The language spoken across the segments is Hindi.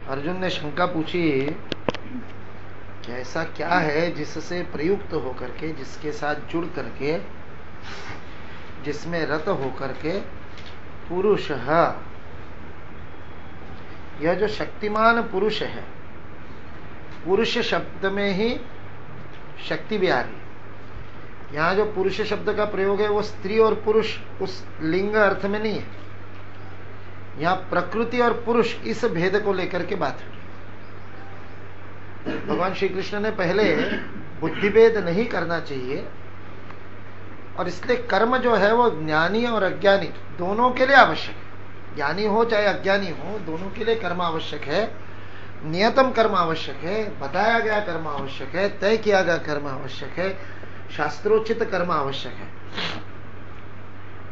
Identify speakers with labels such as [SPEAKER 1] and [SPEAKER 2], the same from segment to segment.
[SPEAKER 1] अर्जुन ने शंका पूछी कि ऐसा क्या है जिससे प्रयुक्त होकर के, जिसके साथ जुड़ करके, जिसमें रत होकर के पुरुष है, यह जो शक्तिमान पुरुष है, पुरुष शब्द में ही शक्ति भी आ रही है। यहां जो पुरुष शब्द का प्रयोग है वो स्त्री और पुरुष उस लिंग अर्थ में नहीं है। यहां प्रकृति और पुरुष इस भेद को लेकर के बात हुई। भगवान श्री कृष्ण ने पहले बुद्धि भेद नहीं करना चाहिए, और इसलिए कर्म जो है वो ज्ञानी और अज्ञानी दोनों के लिए आवश्यक है। ज्ञानी हो चाहे अज्ञानी हो, दोनों के लिए कर्म आवश्यक है। नियतम कर्म आवश्यक है, बताया गया कर्म आवश्यक है, तय किया गया कर्म आवश्यक है, शास्त्रोचित कर्म आवश्यक है।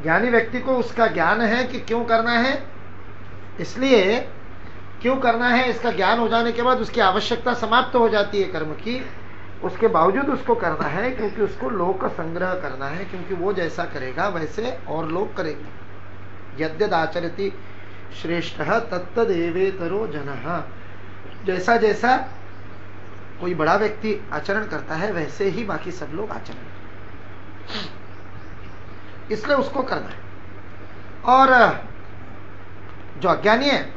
[SPEAKER 1] ज्ञानी व्यक्ति को उसका ज्ञान है कि क्यों करना है, इसलिए क्यों करना है इसका ज्ञान हो जाने के बाद उसकी आवश्यकता समाप्त हो जाती है कर्म की। उसके बावजूद उसको करना है क्योंकि उसको लोक संग्रह करना है, क्योंकि वो जैसा करेगा वैसे और लोग करेंगे। यद्यद आचरति श्रेष्ठः तत्तदेवेतरो जनः। जैसा जैसा कोई बड़ा व्यक्ति आचरण करता है वैसे ही बाकी सब लोग आचरण करते हैं, इसलिए उसको करना है। और जो अज्ञानी है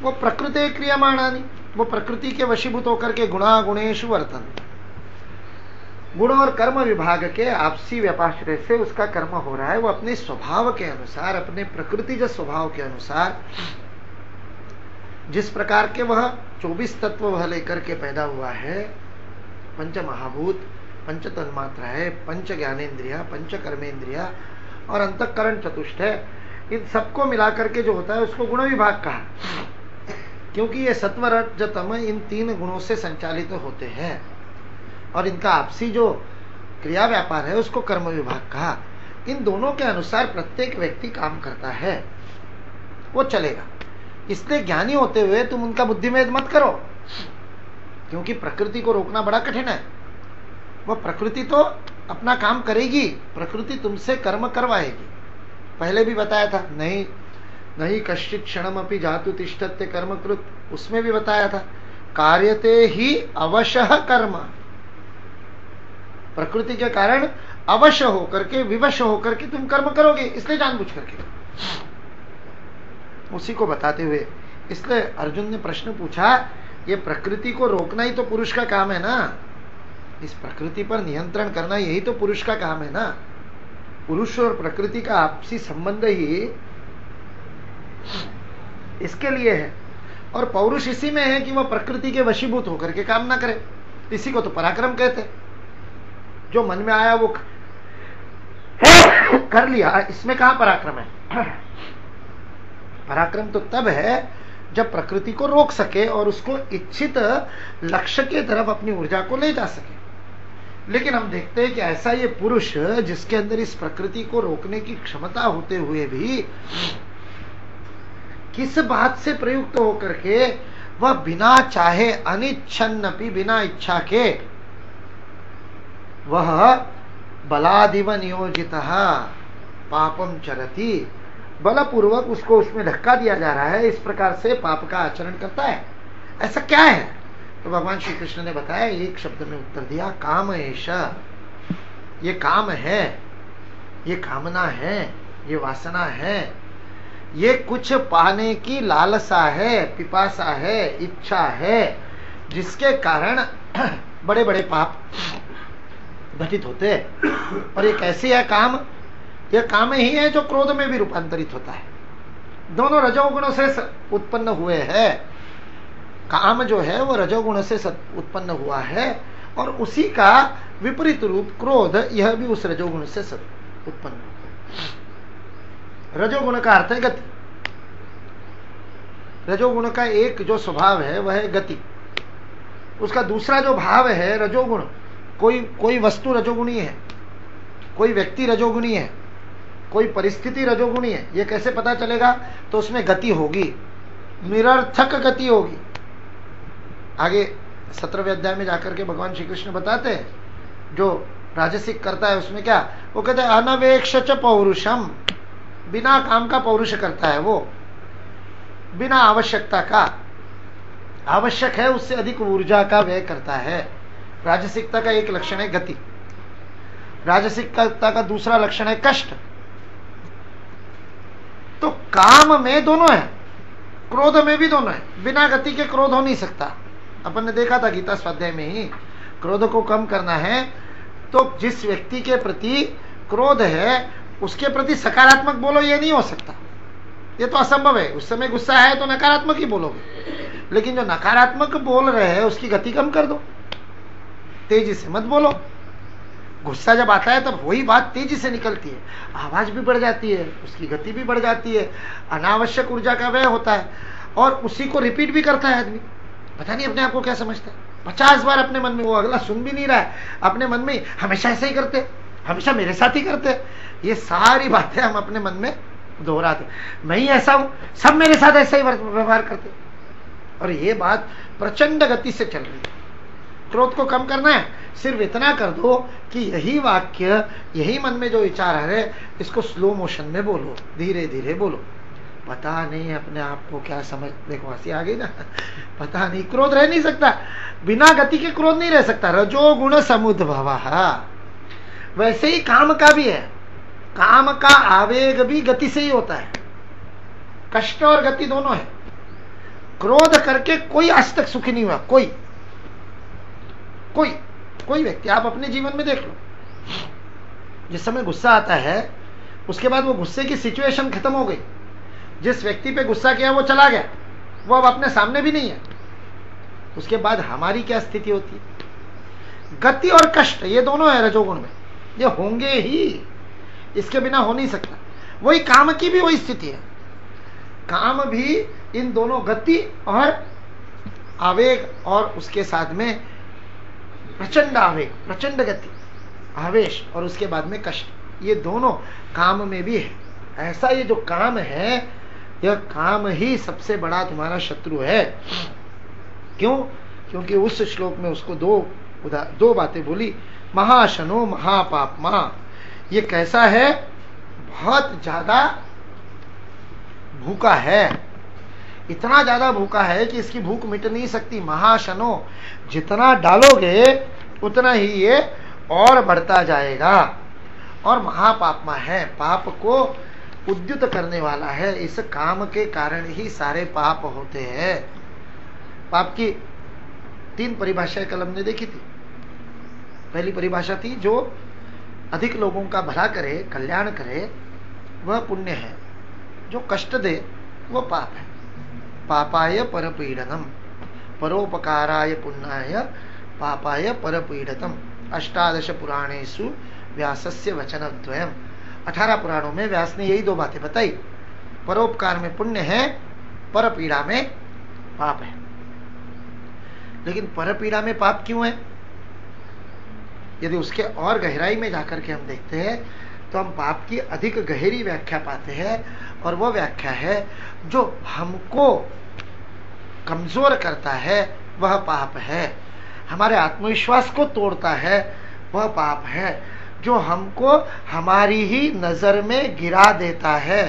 [SPEAKER 1] वो प्रकृति क्रियमाणानि, वो प्रकृति के वशीभूत होकर के गुणा गुणेषु वर्तन्ते। गुण और कर्म विभाग के आपसी व्यापाश्रय से उसका कर्म हो रहा है। वो अपने स्वभाव के अनुसार, अपने प्रकृतिज स्वभाव के अनुसार जिस प्रकार के वह 24 तत्व वह लेकर के पैदा हुआ है, पंच महाभूत, पंच तन्मात्रा है, पंच ज्ञानेन्द्रिया, पंच कर्मेंद्रिया और अंतःकरण चतुष्ट है, इन सबको मिलाकर के जो होता है उसको गुण विभाग कहा, क्योंकि ये सत्व रज तम इन तीन गुणों से संचालित होते हैं और इनका आपसी जो क्रिया व्यापार है उसको कर्म विभाग कहा। इन दोनों के अनुसार प्रत्येक व्यक्ति काम करता है, वो चलेगा। इसलिए ज्ञानी होते हुए तुम उनका बुद्धिभेद मत करो, क्योंकि प्रकृति को रोकना बड़ा कठिन है। वो प्रकृति तो अपना काम करेगी, प्रकृति तुमसे कर्म करवाएगी। पहले भी बताया था, नहीं नहीं कश्चित क्षणमपि जातु तिष्ठत्य कर्मकृत, उसमें भी बताया था कार्यते ही अवशः कर्म। प्रकृति के कारण अवश्य होकर के, विवश होकर के तुम कर्म करोगे, इसलिए जानबूझ करके। उसी को बताते हुए इसलिए अर्जुन ने प्रश्न पूछा, ये प्रकृति को रोकना ही तो पुरुष का काम है ना, इस प्रकृति पर नियंत्रण करना यही तो पुरुष का काम है ना। पुरुष और प्रकृति का आपसी संबंध ही इसके लिए है, और पौरुष इसी में है कि वह प्रकृति के वशीभूत होकर के काम ना करे। इसी को तो पराक्रम कहते, जो मन में आया वो कर लिया, इसमें कहां पराक्रम है। पराक्रम तो तब है जब प्रकृति को रोक सके और उसको इच्छित लक्ष्य के तरफ अपनी ऊर्जा को ले जा सके। लेकिन हम देखते हैं कि ऐसा ये पुरुष जिसके अंदर इस प्रकृति को रोकने की क्षमता होते हुए भी किस बात से प्रयुक्त होकर के वह बिना चाहे अनिच्छन्नपि, बिना इच्छा के वह बलादिव नियोजितः पापम चरति, बलपूर्वक उसको उसमें धक्का दिया जा रहा है, इस प्रकार से पाप का आचरण करता है। ऐसा क्या है? तो भगवान श्री कृष्ण ने बताया, एक शब्द में उत्तर दिया, काम एषा। ये काम है, ये कामना है, ये वासना है, ये कुछ पाने की लालसा है, पिपासा है, इच्छा है, जिसके कारण बड़े बड़े पाप घटित होते हैं। और ये कैसे है काम? यह काम ही है जो क्रोध में भी रूपांतरित होता है। दोनों रजोगुणों से उत्पन्न हुए हैं। काम जो है वो रजोगुण से उत्पन्न हुआ है, और उसी का विपरीत रूप क्रोध, यह भी उस रजोगुण से उत्पन्न हुआ है। रजोगुण का अर्थ है गति। रजोगुण का एक जो स्वभाव है वह है गति। उसका दूसरा जो भाव है रजोगुण, कोई वस्तु रजोगुणी है, कोई व्यक्ति रजोगुणी है, कोई परिस्थिति रजोगुणी है, ये कैसे पता चलेगा? तो उसमें गति होगी, निरर्थक गति होगी। आगे 17वें अध्याय में जाकर के भगवान श्री कृष्ण बताते हैं, जो राजसिक करता है उसमें क्या वो कहते हैं, अनवेक्ष च पौरुषम, बिना काम का पौरुष करता है वो, बिना आवश्यकता का। आवश्यक है उससे अधिक ऊर्जा का व्यय करता है। राजसिकता का एक लक्षण है गति, राजसिकता का दूसरा लक्षण है कष्ट। तो काम में दोनों है, क्रोध में भी दोनों है। बिना गति के क्रोध हो नहीं सकता। अपन ने देखा था गीता स्वाध्याय में ही, क्रोध को कम करना है तो जिस व्यक्ति के प्रति क्रोध है उसके प्रति सकारात्मक बोलो, ये नहीं हो सकता, ये तो असंभव है। उस समय गुस्सा है तो नकारात्मक ही बोलोगे, लेकिन जो नकारात्मक बोल रहे हैं उसकी गति कम कर दो, तेजी से मत बोलो। गुस्सा जब आता है तब वही बात तेजी से निकलती है, आवाज भी बढ़ जाती है, उसकी गति भी बढ़ जाती है, अनावश्यक ऊर्जा का व्यय होता है और उसी को रिपीट भी करता है आदमी। पता नहीं अपने आप को क्या समझता है, 50 बार अपने मन में, वो अगला सुन भी नहीं रहा है, अपने मन में हमेशा ऐसे ही करते, हमेशा मेरे साथ ही करते। ये सारी बातें हम अपने मन में दोहराते, मैं ही ऐसा हूं, सब मेरे साथ ऐसा ही व्यवहार करते। और ये बात प्रचंड गति से चल रही है। क्रोध को कम करना है, सिर्फ इतना कर दो कि यही वाक्य, यही मन में जो विचार है, इसको स्लो मोशन में बोलो, धीरे धीरे बोलो। पता नहीं अपने आप को क्या समझ, देखो हंसी आ गई ना, पता नहीं, क्रोध रह नहीं सकता, बिना गति के क्रोध नहीं रह सकता। रजोगुण समुद्भवः। वैसे ही काम का भी है, काम का आवेग भी गति से ही होता है। कष्ट और गति दोनों है। क्रोध करके कोई आज तक सुखी नहीं हुआ, कोई व्यक्ति, आप अपने जीवन में देख लो। जिस समय गुस्सा आता है उसके बाद वो गुस्से की सिचुएशन खत्म हो गई, जिस व्यक्ति पे गुस्सा किया वो चला गया, वो अब अपने सामने भी नहीं है, उसके बाद हमारी क्या स्थिति होती है। गति और कष्ट ये दोनों है रजोगुण में, ये होंगे ही, इसके बिना हो नहीं सकता। वही काम की भी वही स्थिति है। काम भी इन दोनों गति और आवेग और उसके साथ में प्रचंड आवेग, प्रचंड गति, आवेश और उसके बाद में कष्ट, ये दोनों काम में भी है। ऐसा ये जो काम है, यह काम ही सबसे बड़ा तुम्हारा शत्रु है। क्यों? क्योंकि उस श्लोक में उसको दो बातें बोली। महाशनो महापापमा, ये कैसा है? बहुत ज्यादा भूखा है, इतना ज्यादा भूखा है कि इसकी भूख मिट नहीं सकती। महाशनो, जितना डालोगे उतना ही ये और बढ़ता जाएगा। और महापापमा है, पाप को उद्युत करने वाला है। इस काम के कारण ही सारे पाप होते हैं। पाप की 3 परिभाषाएं कल हमने देखी थी। पहली परिभाषा थी, जो अधिक लोगों का भला करे, कल्याण करे, वह पुण्य है। जो कष्ट दे वह पाप है। पापाय परपीडनम, परोपकाराय पुण्याय पापाय परपीडनम। 18 पुराणेषु व्यासस्य वचनद्वयम्। 18 पुराणों में व्यास ने यही 2 बातें बताई। परोपकार में पुण्य है, परपीड़ा में पाप है। लेकिन परपीड़ा में पाप क्यों है? यदि उसके और गहराई में जाकर के हम देखते हैं तो हम पाप की अधिक गहरी व्याख्या पाते हैं। और वह व्याख्या है, जो हमको कमजोर करता है वह पाप है। हमारे आत्मविश्वास को तोड़ता है वह पाप है। जो हमको हमारी ही नजर में गिरा देता है,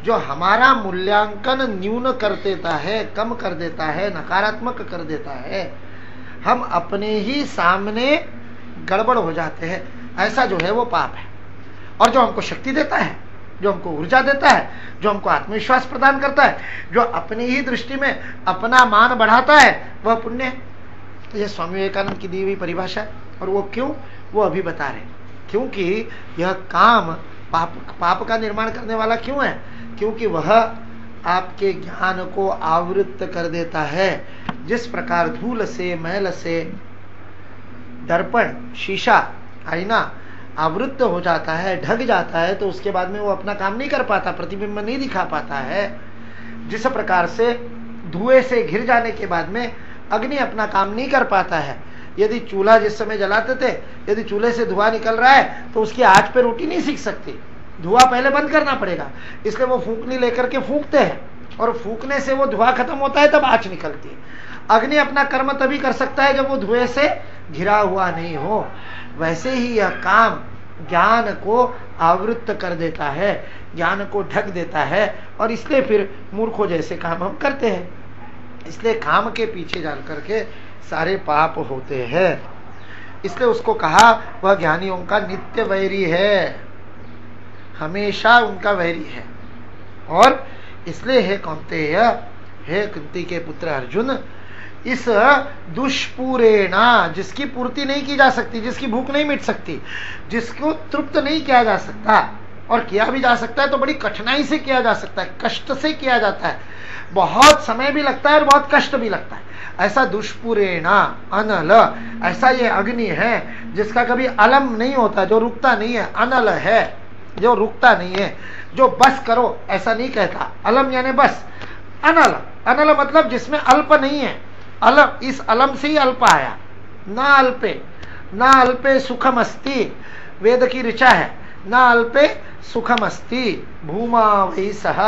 [SPEAKER 1] जो हमारा मूल्यांकन न्यून कर देता है, कम कर देता है, नकारात्मक कर देता है, हम अपने ही सामने गड़बड़ हो जाते हैं, ऐसा जो है वो पाप है। और जो हमको शक्ति देता है, जो हमको ऊर्जा देता है, जो हमको आत्मविश्वास प्रदान करता है, जो अपनी ही दृष्टि में अपना मान बढ़ाता है, वह पुण्य है। यह स्वामी विवेकानंद की दी हुई परिभाषा है। और वो क्यों? वो अभी बता रहे। क्योंकि यह काम पाप का निर्माण करने वाला क्यों है? क्योंकि वह आपके ज्ञान को आवृत कर देता है। जिस प्रकार धूल से, मैल से दर्पण, शीशा, आईना आवृत हो जाता है, ढक जाता है, तो उसके बाद में वो अपना काम नहीं कर पाता, प्रतिबिंब नहीं दिखा पाता है। जिस प्रकार से धुएं से घिर जाने के बाद में अग्नि अपना काम नहीं कर पाता है। यदि चूल्हा जिस समय जलाते थे, यदि चूल्हे से धुआं निकल रहा है तो उसकी आंच पे रोटी नहीं सीख सकती, धुआं पहले बंद करना पड़ेगा। इसलिए वो फूंकनी लेकर के फूंकते हैं और फूंकने से वो धुआं खत्म होता है, तब आंच निकलती है। अग्नि अपना कर्म तभी कर सकता है जब वो धुएं से घिरा हुआ नहीं हो। वैसे ही यह काम ज्ञान को आवृत कर देता है, ज्ञान को ढक देता है, और इसलिए फिर मूर्खों जैसे काम हम करते हैं। इसलिए काम के पीछे जान करके सारे पाप होते हैं। इसलिए उसको कहा वह ज्ञानियों का नित्य वैरी है, हमेशा उनका वैरी है। और इसलिए हे कौन्तेय, हे कुंती के पुत्र अर्जुन, इस दुष्पूरेणा, जिसकी पूर्ति नहीं की जा सकती, जिसकी भूख नहीं मिट सकती, जिसको तृप्त नहीं किया जा सकता, और किया भी जा सकता है तो बड़ी कठिनाई से किया जा सकता है, कष्ट से किया जाता है, बहुत समय भी लगता है और बहुत कष्ट भी लगता है, ऐसा दुष्पूरेणा अनल, ऐसा ये अग्नि है जिसका कभी अलम नहीं होता, जो रुकता नहीं है, अनल है जो रुकता नहीं है, जो बस करो ऐसा नहीं कहता, अलम यानी बस, अनल, अनल मतलब जिसमें अल्प नहीं है, अलम, इस अलम से ही अल्प आया, ना अल्पे, ना अल्पे सुखम अस्ति, वेद की ऋचा है, ना अल्पे सुखम अस्ति, भूमा वही सह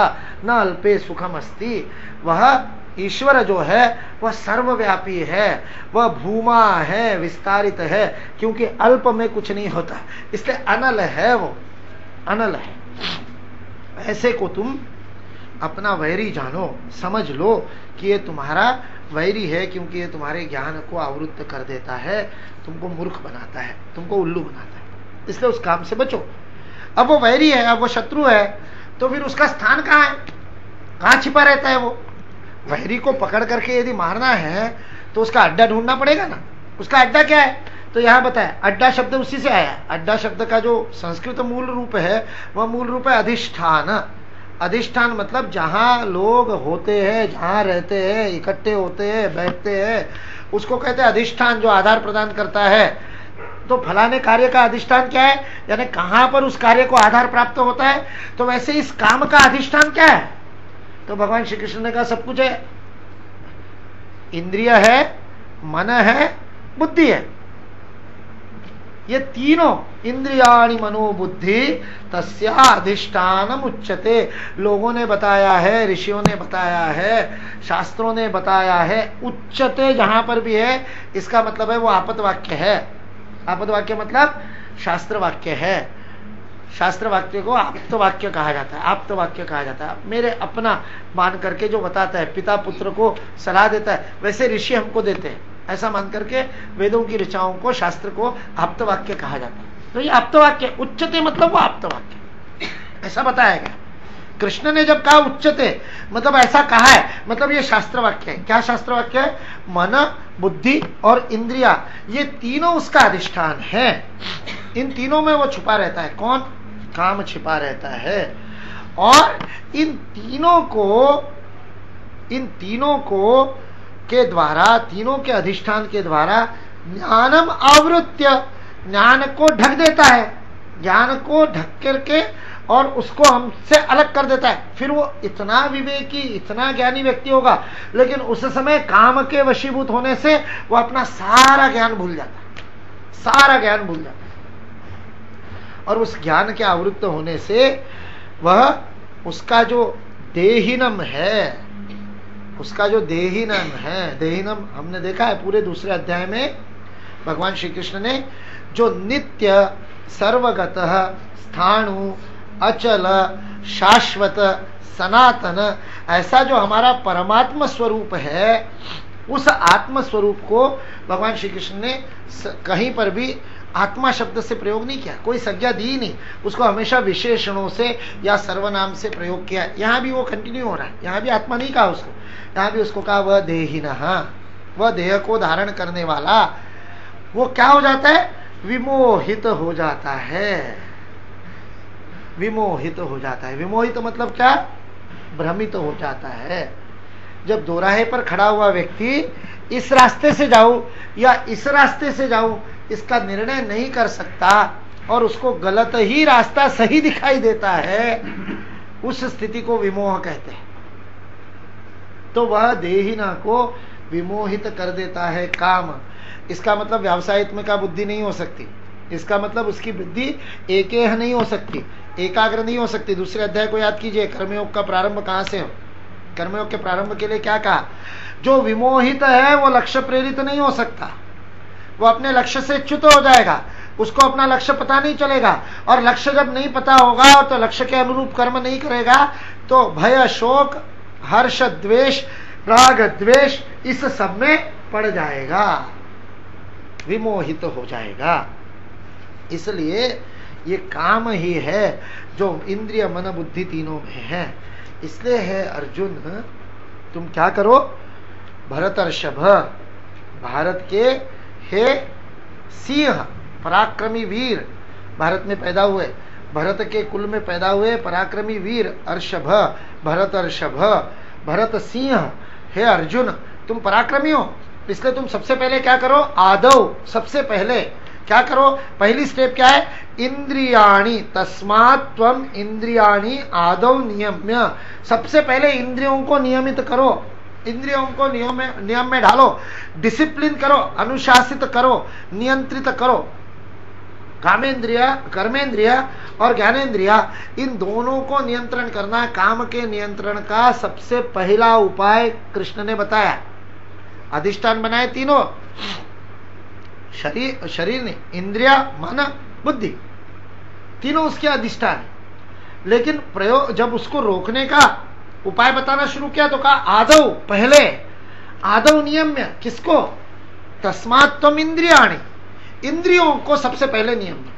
[SPEAKER 1] न अल्पे सुखम अस्ति, वह ईश्वर जो है वह सर्वव्यापी है, वह भूमा है, विस्तारित है, क्योंकि अल्प में कुछ नहीं होता, इसलिए अनल है, वो अनल है। ऐसे को तुम अपना वैरी जानो, समझ लो कि ये तुम्हारा वैरी है, क्योंकि ये तुम्हारे ज्ञान को आवृत्त कर देता है, तुमको मूर्ख बनाता है, तुमको उल्लू बनाता है, इसलिए उस काम से बचो। अब वो वैरी है, अब वो शत्रु है, तो फिर उसका स्थान कहाँ है, कहाँ छिपा रहता है वो? वैरी को पकड़ करके यदि मारना है तो उसका अड्डा ढूंढना पड़ेगा ना, उसका अड्डा क्या है? तो यहां बताया, अड्डा शब्द उसी से आया। अड्डा शब्द का जो संस्कृत मूल रूप है वह मूल रूप है अधिष्ठान। अधिष्ठान मतलब जहां लोग होते हैं, जहां रहते हैं, इकट्ठे होते हैं, बैठते हैं, उसको कहते हैं अधिष्ठान, जो आधार प्रदान करता है। तो फलाने कार्य का अधिष्ठान क्या है, यानी कहां पर उस कार्य को आधार प्राप्त होता है। तो वैसे इस काम का अधिष्ठान क्या है? तो भगवान श्री कृष्ण ने कहा सब कुछ है, इंद्रिय है, मन है, बुद्धि है, ये तीनों इंद्रियाणि मनोबुद्धि तस्या अधिष्ठानम उच्यते। लोगों ने बताया है, ऋषियों ने बताया है, शास्त्रों ने बताया है, उच्यते जहां पर भी है इसका मतलब है वो आपद वाक्य है। आपद वाक्य मतलब शास्त्र वाक्य है, शास्त्र वाक्य को आप्त वाक्य कहा जाता है, आप्त वाक्य कहा जाता है। मेरे अपना मान करके जो बताता है, पिता पुत्र को सलाह देता है, वैसे ऋषि हमको देते हैं, ऐसा मान करके वेदों की ऋचाओं को, शास्त्र को आप्त वाक्य कहा जाता है। तो ये आप्त वाक्य, उच्चते मतलब वो आप्त वाक्य, ऐसा बताया गया। कृष्ण ने जब कहा उच्चते मतलब ऐसा कहा है, मतलब ये शास्त्र वाक्य है। क्या शास्त्र वाक्य है? मन, बुद्धि और इंद्रिया, ये तीनों उसका अधिष्ठान है। इन तीनों में वो छुपा रहता है। कौन? काम छिपा रहता है। और इन तीनों को के द्वारा, तीनों के अधिष्ठान के द्वारा ज्ञानम आवृत्य, ज्ञान को ढक देता है, ज्ञान को ढक करके और उसको हमसे अलग कर देता है। फिर वो इतना विवेकी, इतना ज्ञानी व्यक्ति होगा, लेकिन उस समय काम के वशीभूत होने से वो अपना सारा ज्ञान भूल जाता है, सारा ज्ञान भूल जाता है। और उस ज्ञान के आवृत्त होने से वह, उसका जो देहिनम है, उसका जो देहिनम है, देहिनम हमने देखा है पूरे दूसरे अध्याय में भगवान श्री कृष्ण ने जो नित्य, सर्वगतः, स्थाणु, अचल, शाश्वत, सनातन, ऐसा जो हमारा परमात्म स्वरूप है, उस आत्म स्वरूप को भगवान श्री कृष्ण ने कहीं पर भी आत्मा शब्द से प्रयोग नहीं किया, कोई संज्ञा दी नहीं, उसको हमेशा विशेषणों से या सर्वनाम से प्रयोग किया। यहां भी वो कंटिन्यू हो रहा है, यहां भी आत्मा नहीं कहा उसको, यहां भी उसको कहा वह देहिनः, वह देह को धारण करने वाला। वो क्या हो जाता है? विमोहित हो जाता है, विमोहित हो जाता है। विमोहित मतलब क्या? भ्रमित हो जाता है। जब दोराहे पर खड़ा हुआ व्यक्ति इस रास्ते से जाऊं या इस रास्ते से जाऊं इसका निर्णय नहीं कर सकता और उसको गलत ही रास्ता सही दिखाई देता है, उस स्थिति को विमोह कहते हैं। तो वह देहिना को विमोहित कर देता है काम। इसका मतलब व्यावसायित्म का बुद्धि नहीं हो सकती, इसका मतलब उसकी बुद्धि एकेह नहीं हो सकती, एकाग्र नहीं हो सकती। दूसरे अध्याय को याद कीजिए, कर्मयोग का प्रारंभ कहां से हो? कर्मयोग के प्रारंभ के लिए क्या कहा? जो विमोहित है वो लक्ष्य प्रेरित नहीं हो सकता, वो अपने लक्ष्य से च्युत हो जाएगा, उसको अपना लक्ष्य पता नहीं चलेगा। और लक्ष्य जब नहीं पता होगा तो लक्ष्य के अनुरूप कर्म नहीं करेगा, तो भय, शोक, हर्ष, द्वेष राग द्वेष इस सब में पड़ जाएगा, विमोहित हो जाएगा। इसलिए ये काम ही है जो इंद्रिय मन बुद्धि तीनों में है। इसलिए है अर्जुन, तुम क्या करो, भरतर्षभ, भारत के हे सिंह, पराक्रमी वीर, भारत में पैदा हुए, भरत के कुल में पैदा हुए पराक्रमी वीर अर्षभ, भरतर्षभ, भरत सिंह, हे अर्जुन तुम पराक्रमी हो, इसलिए तुम सबसे पहले क्या करो, आदौ, सबसे पहले क्या करो, पहली स्टेप क्या है, इंद्रियाणि, तस्मात् त्वम इंद्रियाणि आदौ नियम्य, सबसे पहले इंद्रियों को नियमित करो, इंद्रियों को नियम में डालो, डिसिप्लिन करो, अनुशासित करो, नियंत्रित करो। कामेंद्रिय, कर्मेंद्रिय और ज्ञानेंद्रिय, इन दोनों को नियंत्रण करना काम के नियंत्रण का सबसे पहला उपाय कृष्ण ने बताया। अधिष्ठान बनाए तीनों, शरीर ने, इंद्रिय, मन, बुद्धि, तीनों उसके अधिष्ठान है। लेकिन प्रयोग जब उसको रोकने का उपाय बताना शुरू किया तो कहा आदौ, पहले, आदौ नियम्य, किसको, तस्मात् त्वम इंद्रियाणि, इंद्रियों को सबसे पहले नियम दो।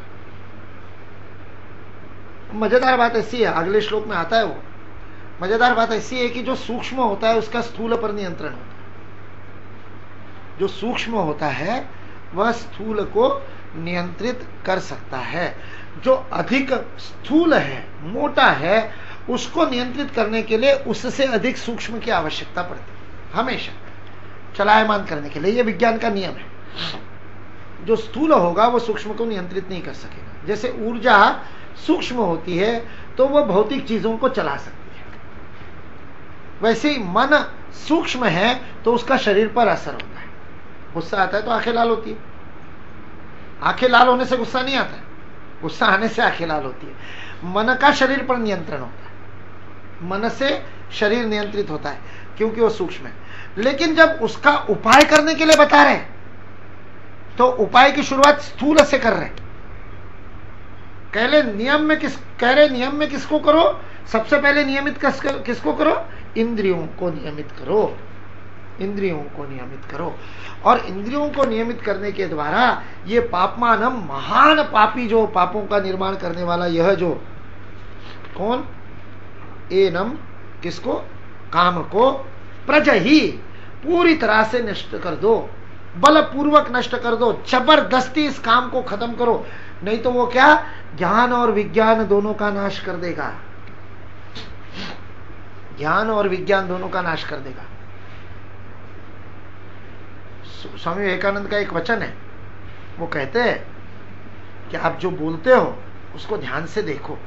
[SPEAKER 1] मजेदार बात ऐसी है, अगले श्लोक में आता है वो, मजेदार बात ऐसी है कि जो सूक्ष्म होता है उसका स्थूल पर नियंत्रण होता है, जो सूक्ष्म होता है वह स्थूल को नियंत्रित कर सकता है, जो अधिक स्थूल है, मोटा है, उसको नियंत्रित करने के लिए उससे अधिक सूक्ष्म की आवश्यकता पड़ती है हमेशा, चलायमान करने के लिए। यह विज्ञान का नियम है। जो स्थूल होगा वो सूक्ष्म को नियंत्रित नहीं कर सकेगा। जैसे ऊर्जा सूक्ष्म होती है तो वह भौतिक चीजों को चला सकती है, वैसे ही मन सूक्ष्म है तो उसका शरीर पर असर होता है। गुस्सा आता है तो आंखें लाल होती है, आंखें लाल होने से गुस्सा नहीं आता है, गुस्सा आने से आंखें लाल होती है। मन का शरीर पर नियंत्रण होता है, मन से शरीर नियंत्रित होता है क्योंकि वो सूक्ष्म है। लेकिन जब उसका उपाय करने के लिए बता रहे हैं तो उपाय की शुरुआत स्थूल से कर रहे हैं। कह रहे नियम में किसको करो, सबसे पहले नियमित किसको करो, इंद्रियों को नियमित करो, इंद्रियों को नियमित करो। और इंद्रियों को नियमित करने के द्वारा ये पापमानम, महान पापी, जो पापों का निर्माण करने वाला, यह जो कौन, एनम, किसको, काम को, प्रजहि, पूरी तरह से नष्ट कर दो, बलपूर्वक नष्ट कर दो, जबरदस्ती इस काम को खत्म करो, नहीं तो वो क्या, ज्ञान और विज्ञान दोनों का नाश कर देगा, ज्ञान और विज्ञान दोनों का नाश कर देगा। स्वामी विवेकानंद का एक वचन है, वो कहते हैं कि आप जो बोलते हो उसको ध्यान से देखो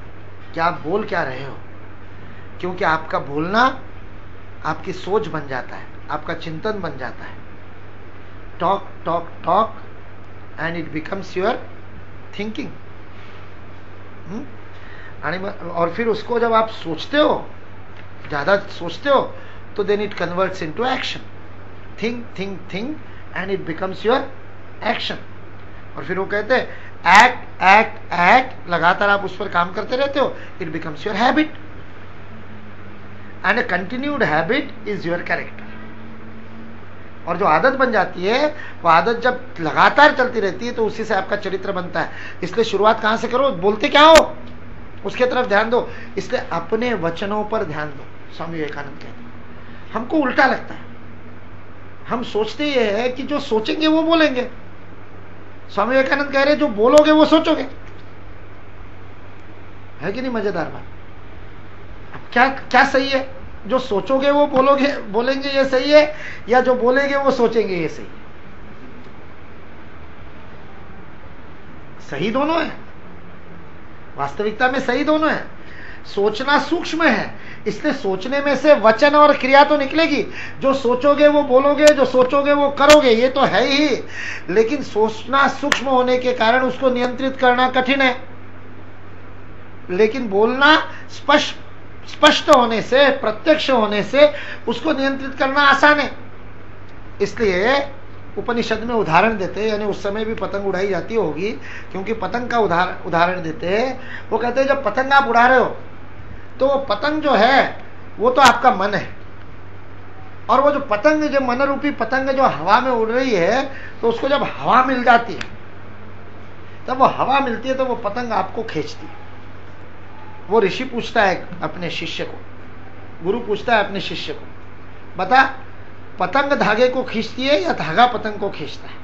[SPEAKER 1] कि आप बोल क्या रहे हो, क्योंकि आपका बोलना आपकी सोच बन जाता है, आपका चिंतन बन जाता है। Talk talk talk and it becomes your thinking. और फिर उसको जब आप सोचते हो, ज्यादा सोचते हो, तो then it converts into action. Think think think and it becomes your action. और फिर वो कहते हैं एक्ट एक्ट एक्ट, लगातार आप उस पर काम करते रहते हो, it becomes your habit and A continued habit is your character. और जो आदत बन जाती है, वो आदत जब लगातार चलती रहती है तो उसी से आपका चरित्र बनता है। इसलिए शुरुआत कहां से करो, बोलते क्या हो उसके तरफ ध्यान दो, इसलिए अपने वचनों पर ध्यान दो। स्वामी विवेकानंद कहते हैं, हमको उल्टा लगता है, हम सोचते ये है कि जो सोचेंगे वो बोलेंगे। स्वामी विवेकानंद कह रहे जो बोलोगे वो सोचोगे, है कि नहीं मजेदार बात। अब क्या क्या सही है, जो सोचोगे वो बोलेंगे ये सही है, या जो बोलेंगे वो सोचेंगे ये सही है? सही दोनों है, वास्तविकता में सही दोनों है। सोचना सूक्ष्म है, इसलिए सोचने में से वचन और क्रिया तो निकलेगी। जो सोचोगे वो बोलोगे, जो सोचोगे वो करोगे, ये तो है ही। लेकिन सोचना सूक्ष्म होने के कारण उसको नियंत्रित करना कठिन है, लेकिन बोलना स्पष्ट होने से, प्रत्यक्ष होने से उसको नियंत्रित करना आसान है। इसलिए उपनिषद में उदाहरण देते हैं, यानी उस समय भी पतंग उड़ाई जाती होगी, क्योंकि पतंग का उदाहरण देते हैं। वो कहते हैं जब पतंग आप उड़ा रहे हो तो वो पतंग जो है वो तो आपका मन है, और वो जो पतंग, जो मन रूपी पतंग जो हवा में उड़ रही है, तो उसको जब हवा मिल जाती है, तब वो हवा मिलती है तो वो पतंग आपको खींचती है। वो ऋषि पूछता है अपने शिष्य को, गुरु पूछता है अपने शिष्य को, बता पतंग धागे को खींचती है या धागा पतंग को खींचता है?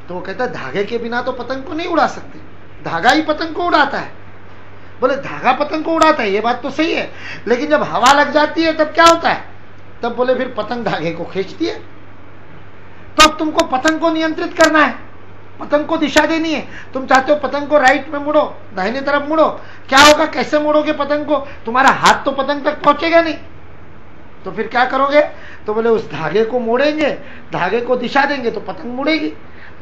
[SPEAKER 1] तो वो कहता है धागे के बिना तो पतंग को नहीं उड़ा सकते, धागा ही पतंग को उड़ाता है। बोले धागा पतंग को उड़ाता है, ये बात तो सही है, लेकिन जब हवा लग जाती है तब क्या होता है? तब बोले फिर पतंग धागे को खींचती है। तो अब तुमको पतंग को नियंत्रित करना है, पतंग को दिशा देनी है। तुम चाहते हो पतंग को राइट में मुड़ो, दाहिने तरफ मुड़ो, क्या होगा? कैसे मुड़ोगे पतंग को? तुम्हारा हाथ तो पतंग तक पहुंचेगा नहीं। तो फिर क्या करोगे? तो बोले उस धागे को मोड़ेंगे, धागे को दिशा देंगे तो पतंग मुड़ेगी।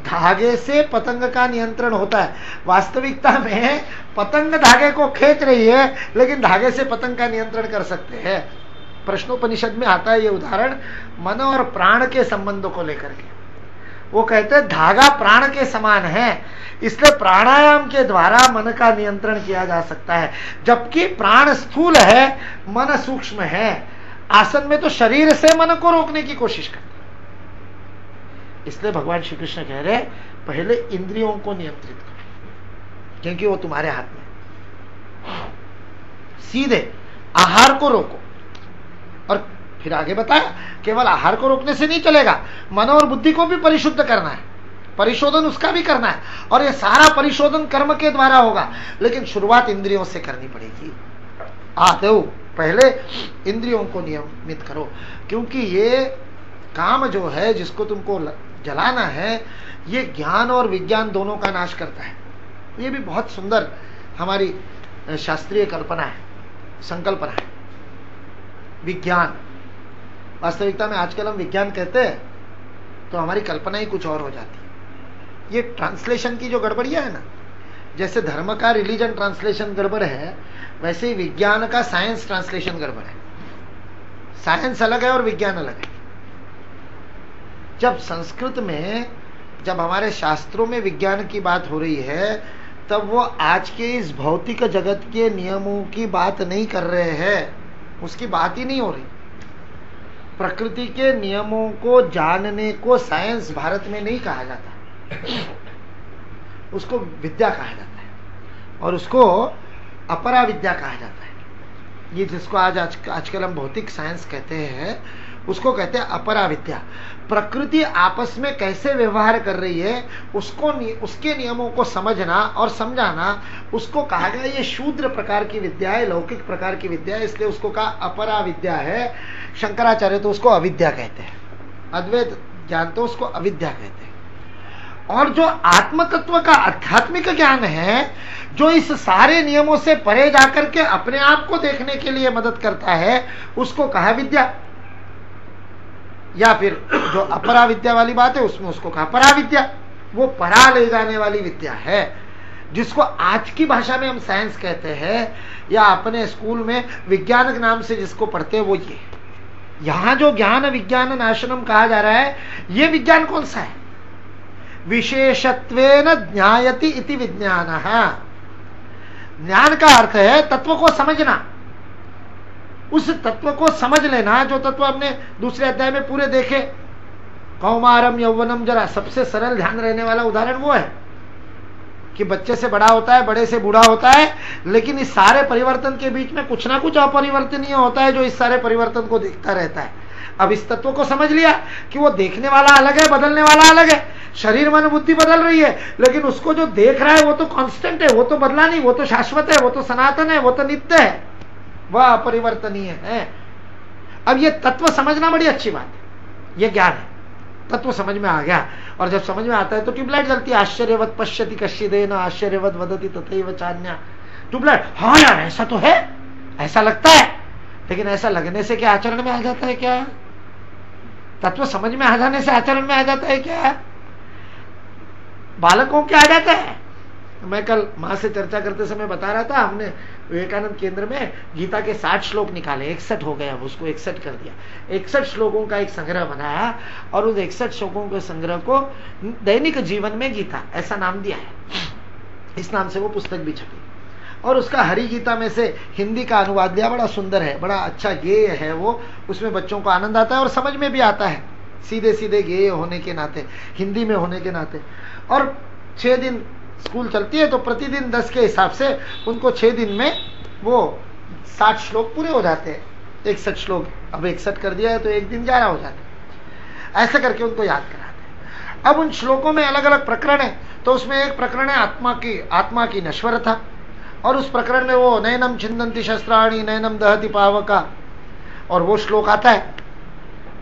[SPEAKER 1] धागे से पतंग का नियंत्रण होता है। वास्तविकता में पतंग धागे को खींच रही है, लेकिन धागे से पतंग का नियंत्रण कर सकते हैं। प्रश्नोपनिषद में आता है ये उदाहरण मन और प्राण के संबंधों को लेकर के। वो कहते हैं धागा प्राण के समान है, इसलिए प्राणायाम के द्वारा मन का नियंत्रण किया जा सकता है। जबकि प्राण स्थूल है, मन सूक्ष्म है। आसन में तो शरीर से मन को रोकने की कोशिश करते, इसलिए भगवान श्री कृष्ण कह रहे पहले इंद्रियों को नियंत्रित करो, क्योंकि वो तुम्हारे हाथ में। सीधे आहार को रोको, और फिर आगे बताया केवल आहार को रोकने से नहीं चलेगा, मन और बुद्धि को भी परिशुद्ध करना है, परिशोधन उसका भी करना है। और ये सारा परिशोधन कर्म के द्वारा होगा, लेकिन शुरुआत इंद्रियों से करनी पड़ेगी। आदौ पहले इंद्रियों को नियमित करो, क्योंकि ये काम जो है जिसको तुमको जलाना है, ये ज्ञान और विज्ञान दोनों का नाश करता है। ये भी बहुत सुंदर हमारी शास्त्रीय कल्पना है, संकल्पना है। विज्ञान, वास्तविकता में आजकल हम विज्ञान कहते हैं तो हमारी कल्पना ही कुछ और हो जाती है। ये ट्रांसलेशन की जो गड़बड़ियां है ना, जैसे धर्म का रिलीजन ट्रांसलेशन गड़बड़ है, वैसे ही विज्ञान का साइंस ट्रांसलेशन गड़बड़ है। साइंस अलग है और विज्ञान अलग है। जब संस्कृत में, जब हमारे शास्त्रों में विज्ञान की बात हो रही है, तब वो आज के इस भौतिक जगत के नियमों की बात नहीं कर रहे हैं, उसकी बात ही नहीं हो रही। प्रकृति के नियमों को जानने को साइंस भारत में नहीं कहा जाता, उसको विद्या कहा जाता है, और उसको अपरा विद्या कहा जाता है। ये जिसको आजकल हम भौतिक साइंस कहते हैं, उसको कहते हैं अपरा विद्या। प्रकृति आपस में कैसे व्यवहार कर रही है, उसके नियमों को समझना और समझाना, उसको कहा गया ये शूद्र प्रकार की विद्या है, लौकिक प्रकार की विद्या है, इसलिए उसको कहा अपरा विद्या है। शंकराचार्य तो उसको अविद्या कहते हैं, अद्वैत ज्ञान तो उसको अविद्या कहते हैं। और जो आत्म तत्व का आध्यात्मिक ज्ञान है, जो इस सारे नियमों से परे जाकर के अपने आप को देखने के लिए मदद करता है, उसको कहा विद्या। या फिर जो अपरा विद्या वाली बात है, उसमें उसको कहा परा विद्या। वो परा ले जाने वाली विद्या है, जिसको आज की भाषा में हम साइंस कहते हैं, या अपने स्कूल में विज्ञान के नाम से जिसको पढ़ते हैं वो ये। यहां जो ज्ञान विज्ञान नाशनम कहा जा रहा है, ये विज्ञान कौन सा है? विशेषत्वेन ज्ञायति इति विज्ञानः। ज्ञान का अर्थ है तत्व को समझना, उस तत्व को समझ लेना जो तत्व हमने दूसरे अध्याय में पूरे देखे। कौमारम यौवनम, जरा सबसे सरल ध्यान रहने वाला उदाहरण वो है कि बच्चे से बड़ा होता है, बड़े से बूढ़ा होता है, लेकिन इस सारे परिवर्तन के बीच में कुछ ना कुछ अपरिवर्तनीय होता है जो इस सारे परिवर्तन को देखता रहता है। अब इस तत्व को समझ लिया कि वो देखने वाला अलग है, बदलने वाला अलग है। शरीर मन बुद्धि बदल रही है, लेकिन उसको जो देख रहा है वो तो कांस्टेंट है, वो तो बदला नहीं, वो तो शाश्वत है, वो तो सनातन है, वो तो नित्य है, वह अपरिवर्तनीय है। अब ये तत्व समझना बड़ी अच्छी बात है, ये ज्ञान है। तत्व समझ में आ गया, और जब समझ में आता है तो ट्यूबलाइट जलती है। आश्चर्यवत पश्यति कश्चिदेन आश्चर्यवत वदति तथैव चान्या। ट्यूबलाइट, हाँ यार ऐसा तो है, ऐसा लगता है, लेकिन ऐसा लगने से क्या आचरण में आ जाता है क्या? तत्व समझ में आ जाने से आचरण में आ जाता है क्या? बालकों के आ जाता है। मैं कल मां से चर्चा करते समय बता रहा था, हमने विवेकानंद केंद्र में गीता के 60 श्लोक निकाले, 61 हो गया, उसको 61 कर दिया। 61 श्लोकों का एक संग्रह बनाया, और उस 61 श्लोकों के संग्रह को दैनिक जीवन में गीता ऐसा नाम दिया है। इस नाम से वो पुस्तक भी छपी। और उसका हरि गीता में से हिंदी का अनुवाद लिया, बड़ा सुंदर है, बड़ा अच्छा गेय है वो, उसमें बच्चों को आनंद आता है और समझ में भी आता है, सीधे सीधे गेय होने के नाते, हिंदी में होने के नाते। और 6 दिन स्कूल चलती है तो प्रतिदिन 10 के हिसाब से उनको 6 दिन में वो 60 श्लोक पूरे हो जाते हैं। 61 श्लोक, अब 61 कर दिया है तो एक दिन 11 हो जाते हैं, ऐसे करके उनको याद कराते हैं। अब उन श्लोकों में अलग अलग प्रकरण है, तो उसमें एक प्रकरण है आत्मा की नश्वरता, और उस प्रकरण में वो नयनम छिन्दन्ति शस्त्राणि नयनम दहति पावका, और वो श्लोक आता है,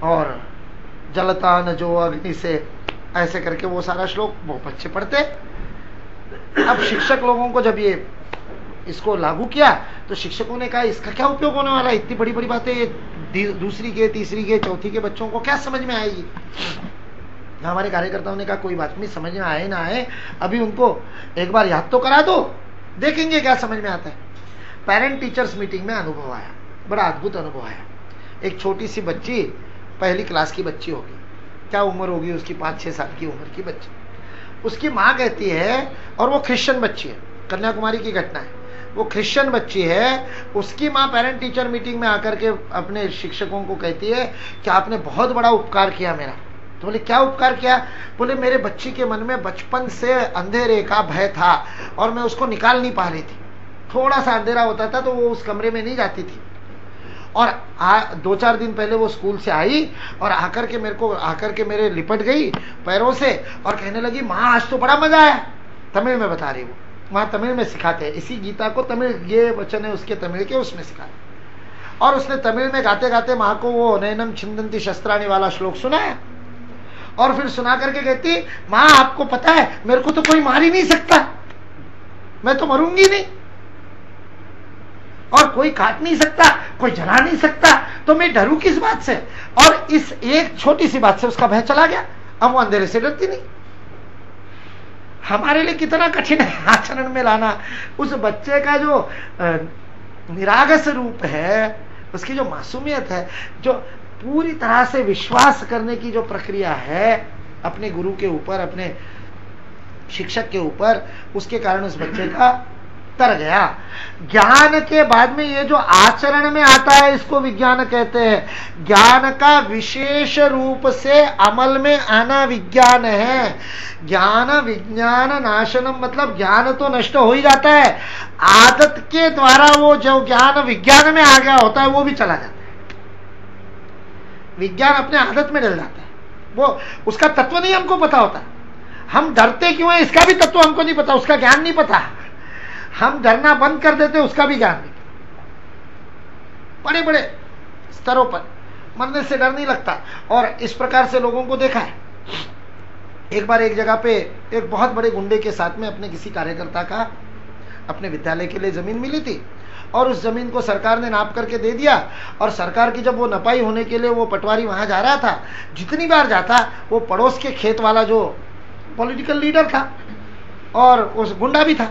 [SPEAKER 1] और जलता न जो अग्नि से, ऐसे करके वो सारा श्लोक वो बच्चे पढ़ते। अब शिक्षक लोगों को जब ये इसको लागू किया तो शिक्षकों ने कहा इसका क्या उपयोग होने वाला है, इतनी बड़ी बड़ी बातें ये दूसरी के, तीसरी के, चौथी के बच्चों को क्या समझ में आएगी। हमारे कार्यकर्ताओं ने कहा कोई बात नहीं, समझ में आए ना आए, अभी उनको एक बार याद तो करा दो, देखेंगे क्या समझ में आता है। पेरेंट टीचर्स मीटिंग में अनुभव आया, बड़ा अद्भुत अनुभव आया। एक छोटी सी बच्ची, पहली क्लास की बच्ची होगी, क्या उम्र होगी उसकी, 5-6 साल की उम्र की बच्ची, उसकी माँ कहती है, और वो क्रिश्चियन बच्ची है, कन्याकुमारी की घटना है, वो क्रिश्चियन बच्ची है, उसकी माँ पेरेंट टीचर मीटिंग में आकर के अपने शिक्षकों को कहती है कि आपने बहुत बड़ा उपकार किया मेरा। तो बोले क्या उपकार किया? बोले मेरे बच्ची के मन में बचपन से अंधेरे का भय था और मैं उसको निकाल नहीं पा रही थी, थोड़ा सा अंधेरा होता था तो वो उस कमरे में नहीं जाती थी, और 2-4 दिन पहले वो स्कूल से आई और आकर के मेरे लिपट गई पैरों से और कहने लगी माँ आज तो बड़ा मजा आया। तमिल में बता रही वो, वहां तमिल में सिखाते हैं इसी गीता को, तमिल ये वचन है उसके तमिल के, उसमें सिखाते। और उसने तमिल में गाते गाते माँ को वो नैनम छिन्दन्ति शस्त्राणि वाला श्लोक सुनाया, और फिर सुना करके कहती माँ आपको पता है मेरे को तो कोई मार ही नहीं सकता, मैं तो मरूंगी नहीं, और कोई काट नहीं सकता, कोई जला नहीं सकता, तो मैं डरूं किस बात से। और इस एक छोटी सी बात से उसका भय चला गया, अब वो अंधेरे से डरती नहीं। हमारे लिए कितना कठिन है आचरण में लाना उस बच्चे का जो निरागस रूप है, उसकी जो मासूमियत है, जो पूरी तरह से विश्वास करने की जो प्रक्रिया है अपने गुरु के ऊपर, अपने शिक्षक के ऊपर, उसके कारण उस बच्चे का तर गया। ज्ञान के बाद में ये जो आचरण में आता है इसको विज्ञान कहते हैं। ज्ञान का विशेष रूप से अमल में आना विज्ञान है। ज्ञान विज्ञान नाशनम, मतलब ज्ञान तो नष्ट हो ही जाता है, आदत के द्वारा वो जो ज्ञान विज्ञान में आ गया होता है वो भी चला जाता है। विज्ञान अपने आदत में डल जाता है, वो उसका तत्व नहीं हमको पता होता। हम डरते क्यों है इसका भी तत्व हमको नहीं पता, उसका ज्ञान नहीं पता। हम डरना बंद कर देते उसका भी ज्ञान नहीं। बड़े बड़े स्तरों पर मरने से डर नहीं लगता, और इस प्रकार से लोगों को देखा है। एक बार एक जगह पे एक बहुत बड़े गुंडे के साथ में अपने किसी कार्यकर्ता का अपने विद्यालय के लिए जमीन मिली थी, और उस जमीन को सरकार ने नाप करके दे दिया, और सरकार की जब वो नपाई होने के लिए वो पटवारी वहां जा रहा था, जितनी बार जाता वो पड़ोस के खेत वाला जो पॉलिटिकल लीडर था और उस गुंडा भी था,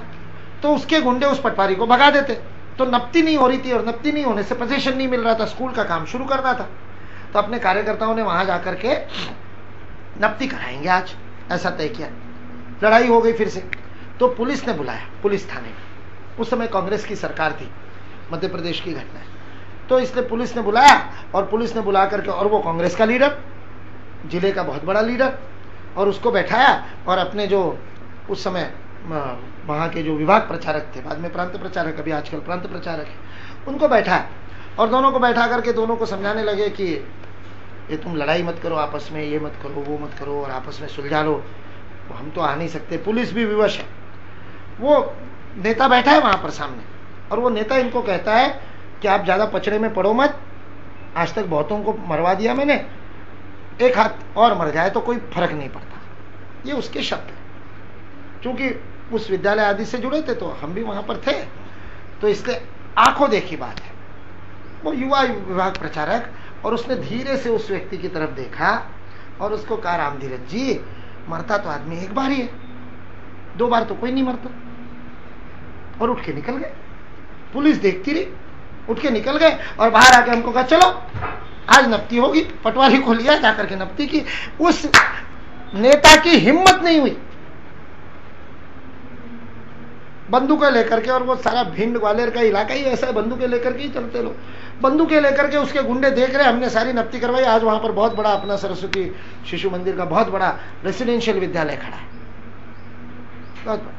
[SPEAKER 1] तो उसके गुंडे उस पटवारी को भगा देते। तो नपती नहीं हो रही थी, और नपती नहीं होने से पोजीशन नहीं मिल रहा था, स्कूल का काम शुरू करना था। तो अपने कार्यकर्ताओं ने वहां जाकर के नपती कराएंगे आज, ऐसा तय किया। लड़ाई हो गई फिर से, तो पुलिस ने बुलाया, पुलिस थाने में। उस समय कांग्रेस की सरकार थी, मध्य प्रदेश की घटना है। तो इसलिए पुलिस ने बुलाया, और पुलिस ने बुला करके, और वो कांग्रेस का लीडर, जिले का बहुत बड़ा लीडर, और उसको बैठाया, और अपने जो उस समय वहां के जो विभाग प्रचारक थे, बाद में प्रांत प्रचारक, अभी आजकल प्रांत प्रचारक है, उनको बैठाया, और दोनों को बैठा करके दोनों को समझाने लगे कि ये तुम लड़ाई मत करो आपस में, ये मत करो, वो मत करो, और आपस में सुलझा लो, हम तो आ नहीं सकते, पुलिस भी विवश है। वो नेता बैठा है वहां पर सामने, और वो नेता इनको कहता है कि आप ज्यादा पचड़े में पड़ो मत, आज तक बहुतों को मरवा दिया मैंने, एक हाथ और मर जाए तो कोई फर्क नहीं पड़ता। ये उसके शब्द है। क्योंकि उस विद्यालय आदि से जुड़े थे, तो हम भी वहां पर थे, तो इसलिए आंखों देखी बात है। वो युवा विभाग प्रचारक, और उसने धीरे से उस व्यक्ति की तरफ देखा और उसको कहा रामधीरज जी, मरता तो आदमी एक बार ही है, 2 बार तो कोई नहीं मरता। और उठ के निकल गए। पुलिस देखती रही, उठ के निकल गए, और बाहर आके हमको कहा चलो आज नपती होगी। पटवारी को लिया, जाकर के नपती की। उस नेता की हिम्मत नहीं हुई बंदूकें लेकर के, और वो सारा भिंड ग्वालियर का इलाका ही ऐसा है, बंदूकें लेकर के ही चलते लोग। बंदूकें लेकर के उसके गुंडे देख रहे, हमने सारी नप्ती करवाई, आज वहां पर बहुत बड़ा अपना सरस्वती शिशु मंदिर का बहुत बड़ा रेसिडेंशियल विद्यालय खड़ा है, बहुत बड़ा।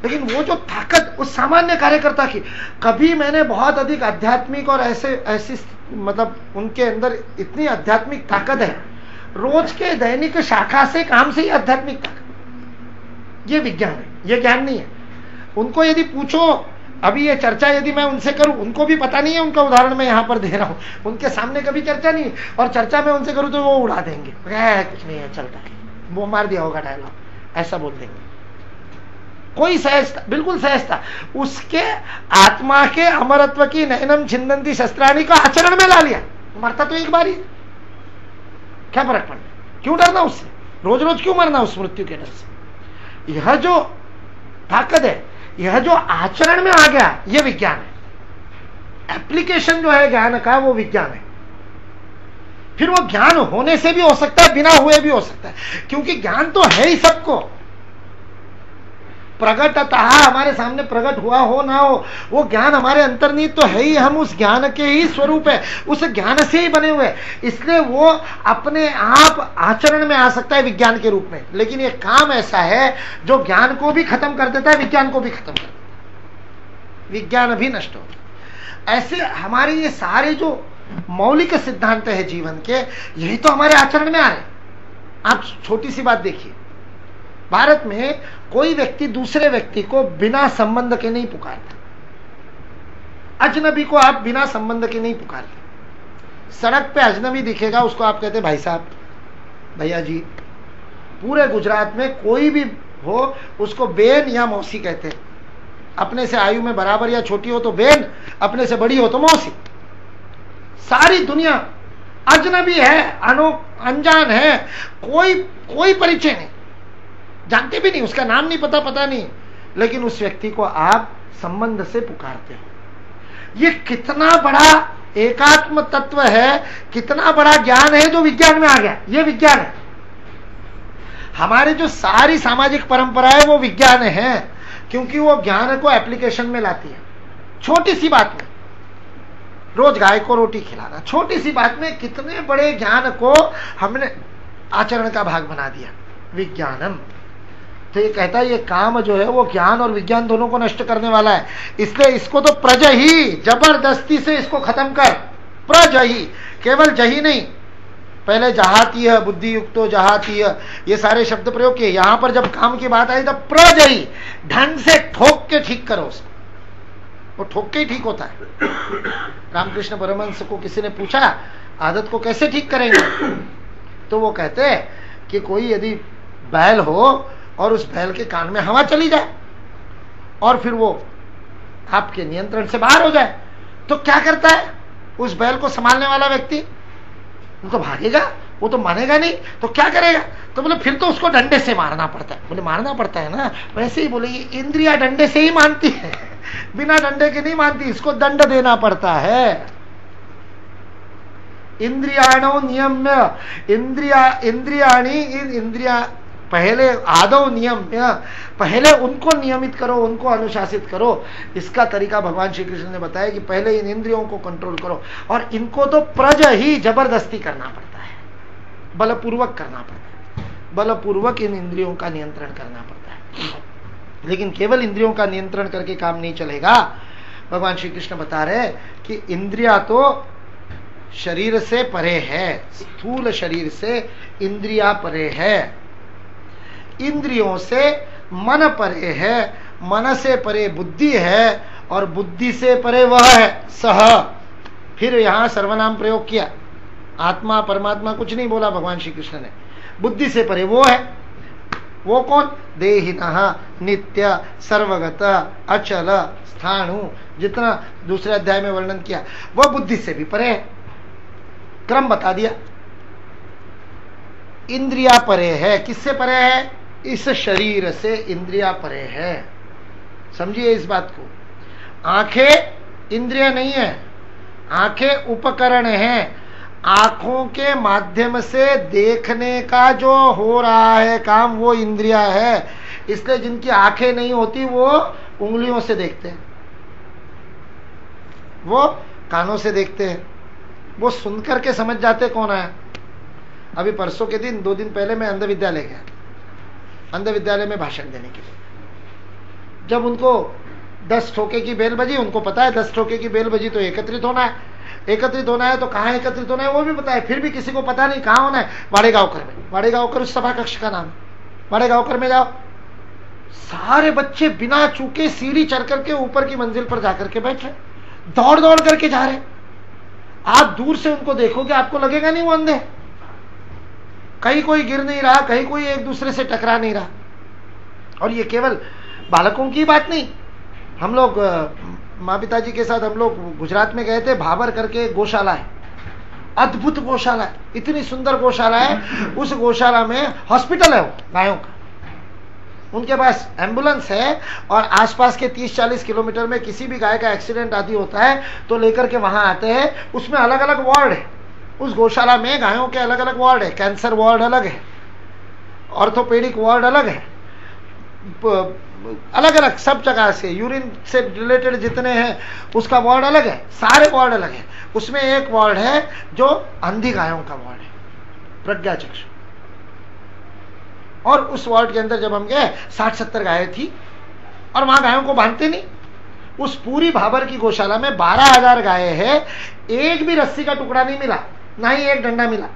[SPEAKER 1] लेकिन वो जो ताकत उस सामान्य कार्यकर्ता की, कभी मैंने बहुत अधिक आध्यात्मिक और ऐसी मतलब उनके अंदर इतनी आध्यात्मिक ताकत है, रोज के दैनिक शाखा से काम से ही आध्यात्मिक ताकत, ये विज्ञान है, ये ज्ञान नहीं है। उनको यदि पूछो, अभी ये चर्चा यदि मैं उनसे करूं, उनको भी पता नहीं है, उनका उदाहरण मैं यहां पर दे रहा हूं, उनके सामने कभी चर्चा नहीं, और चर्चा में उनसे करूं तो वो उड़ा देंगे, कुछ नहीं है, चलता है, वो मार दिया होगा डायलॉग, ऐसा बोल देंगे। कोई सहजता, बिल्कुल सहजता, उसके आत्मा के अमरत्व की नयनम छिंदंती शस्त्राणी का आचरण में ला लिया। मरता तो एक बार ही, क्या फर्क पड़ता, क्यों डरना उससे, रोज रोज क्यों मरना उस मृत्यु के डर से। यह जो ताकत है, यह जो आचरण में आ गया, यह विज्ञान है। एप्लीकेशन जो है ज्ञान का, वो विज्ञान है। फिर वो ज्ञान होने से भी हो सकता है, बिना हुए भी हो सकता है, क्योंकि ज्ञान तो है ही सबको, प्रगटतः हमारे सामने प्रकट हुआ हो ना हो, वो ज्ञान हमारे अंतर्निहित तो है ही, हम उस ज्ञान के ही स्वरूप है, उस ज्ञान से ही बने हुए, इसलिए वो अपने आप आचरण में आ सकता है विज्ञान के रूप में। लेकिन ये काम ऐसा है जो ज्ञान को भी खत्म कर देता है, विज्ञान को भी खत्म कर देता है, विज्ञान भी नष्ट हो। ऐसे हमारे ये सारे जो मौलिक सिद्धांत है जीवन के, यही तो हमारे आचरण में आ रहे। आप छोटी सी बात देखिए, भारत में कोई व्यक्ति दूसरे व्यक्ति को बिना संबंध के नहीं पुकारता, अजनबी को आप बिना संबंध के नहीं पुकारते। सड़क पे अजनबी दिखेगा, उसको आप कहते भाई साहब, भैया जी। पूरे गुजरात में कोई भी हो, उसको बेन या मौसी कहते हैं। अपने से आयु में बराबर या छोटी हो तो बेन, अपने से बड़ी हो तो मौसी। सारी दुनिया अजनबी है, अनजान है, कोई परिचय नहीं, जानते भी नहीं, उसका नाम नहीं पता नहीं, लेकिन उस व्यक्ति को आप संबंध से पुकारते हो। ये कितना बड़ा एकात्म तत्व है, कितना बड़ा ज्ञान है जो विज्ञान में आ गया। ये विज्ञान है। हमारे जो सारी सामाजिक परंपराएं वो विज्ञान है, क्योंकि वो ज्ञान को एप्लीकेशन में लाती है। छोटी सी बात में, रोज गाय को रोटी खिलाना, छोटी सी बात में कितने बड़े ज्ञान को हमने आचरण का भाग बना दिया, विज्ञानम। तो ये कहता है ये काम जो है वो ज्ञान और विज्ञान दोनों को नष्ट करने वाला है, इसलिए इसको तो प्रज ही, जबरदस्ती से इसको खत्म कर। प्रज ही, केवल जही नहीं, पहले जहातीय, बुद्धि युक्तो जहातीय, ये सारे शब्द प्रयोग किए। यहां पर जब काम की बात आई तो प्रज ही, ढंग से ठोक के ठीक करो उसको, वो ठोक के ही ठीक होता है। रामकृष्ण परमहंस को किसी ने पूछा आदत को कैसे ठीक करेंगे, तो वो कहते हैं कि कोई यदि बैल हो और उस बैल के कान में हवा चली जाए और फिर वो आपके नियंत्रण से बाहर हो जाए, तो क्या करता है उस बैल को संभालने वाला व्यक्ति? वो तो भागेगा, वो तो मानेगा नहीं, तो क्या करेगा? तो बोले फिर तो उसको डंडे से मारना पड़ता है। बोले मारना पड़ता है ना, वैसे ही बोले ये इंद्रिया डंडे से ही मानती है, बिना डंडे के नहीं मानती, इसको दंड देना पड़ता है। इंद्रियाणो नियम्य, इंद्रिया पहले आदौ नियम्य, पहले उनको नियमित करो, उनको अनुशासित करो। इसका तरीका भगवान श्री कृष्ण ने बताया कि पहले इन इंद्रियों को कंट्रोल करो, और इनको तो प्रज ही जबरदस्ती करना पड़ता है, बलपूर्वक करना पड़ता है, बलपूर्वक इन इंद्रियों का नियंत्रण करना पड़ता है। लेकिन केवल इंद्रियों का नियंत्रण करके काम नहीं चलेगा। भगवान श्री कृष्ण बता रहे कि इंद्रिया तो शरीर से परे है, स्थूल शरीर से इंद्रिया परे है, इंद्रियों से मन परे है, मन से परे बुद्धि है, और बुद्धि से परे वह है सह। फिर यहां सर्वनाम प्रयोग किया, आत्मा परमात्मा कुछ नहीं बोला भगवान श्री कृष्ण ने। बुद्धि से परे वो है, वो कौन? देहिनः नित्य सर्वगत अचल स्थाणु, जितना दूसरे अध्याय में वर्णन किया, वह बुद्धि से भी परे है। क्रम बता दिया। इंद्रिया परे है, किससे परे है? इस शरीर से इंद्रिया परे है। समझिए इस बात को। आंखें इंद्रिय नहीं है, आंखें उपकरण हैं। आंखों के माध्यम से देखने का जो हो रहा है काम, वो इंद्रिया है। इसलिए जिनकी आंखें नहीं होती वो उंगलियों से देखते हैं, वो कानों से देखते हैं, वो सुन करके समझ जाते कौन आया। अभी परसों के दिन 2 दिन पहले मैं अंध विद्यालय गया, अंध विद्यालय में भाषण देने के लिए। जब उनको 10 ठोके की बेल बजी, उनको पता है 10 ठोके की बेल बजी तो एकत्रित होना है, एकत्रित होना है तो कहाँ एकत्रित होना है वो भी पता है, फिर भी किसी को पता नहीं कहाँ होना है। वाड़ेगांवकर में, वाड़ेगांवकर उस सभा कक्ष का नाम, वाड़ेगांवकर में जाओ। सारे बच्चे बिना चूके सीढ़ी चढ़ करके ऊपर की मंजिल पर जाकर के बैठ रहे, दौड़ दौड़ करके जा रहे। आप दूर से उनको देखोगे आपको लगेगा नहीं वो अंधे, कहीं कोई गिर नहीं रहा, कहीं कोई एक दूसरे से टकरा नहीं रहा। और ये केवल बालकों की बात नहीं, हम लोग माँ पिताजी के साथ हम लोग गुजरात में गए थे, भाबर करके गौशाला है, अद्भुत गौशाला है, इतनी सुंदर गौशाला है। उस गौशाला में हॉस्पिटल है वो गायों का, उनके पास एम्बुलेंस है, और आसपास के 30-40 किलोमीटर में किसी भी गाय का एक्सीडेंट आदि होता है तो लेकर के वहां आते हैं। उसमें अलग अलग वार्ड है, उस गौशाला में गायों के अलग अलग वार्ड है, कैंसर वार्ड अलग है, ऑर्थोपेडिक वार्ड अलग है, अलग अलग सब जगह से यूरिन से रिलेटेड जितने हैं उसका वार्ड अलग है, सारे वार्ड अलग है। उसमें एक वार्ड है जो अंधी गायों का वार्ड है, प्रज्ञाचक्षु। और उस वार्ड के अंदर जब हम गए 60-70 गायें थी, और वहां गायों को बांधते नहीं। उस पूरी भाबर की गौशाला में 12,000 गायें हैं, एक भी रस्सी का टुकड़ा नहीं मिला, ना ही एक डंडा मिला।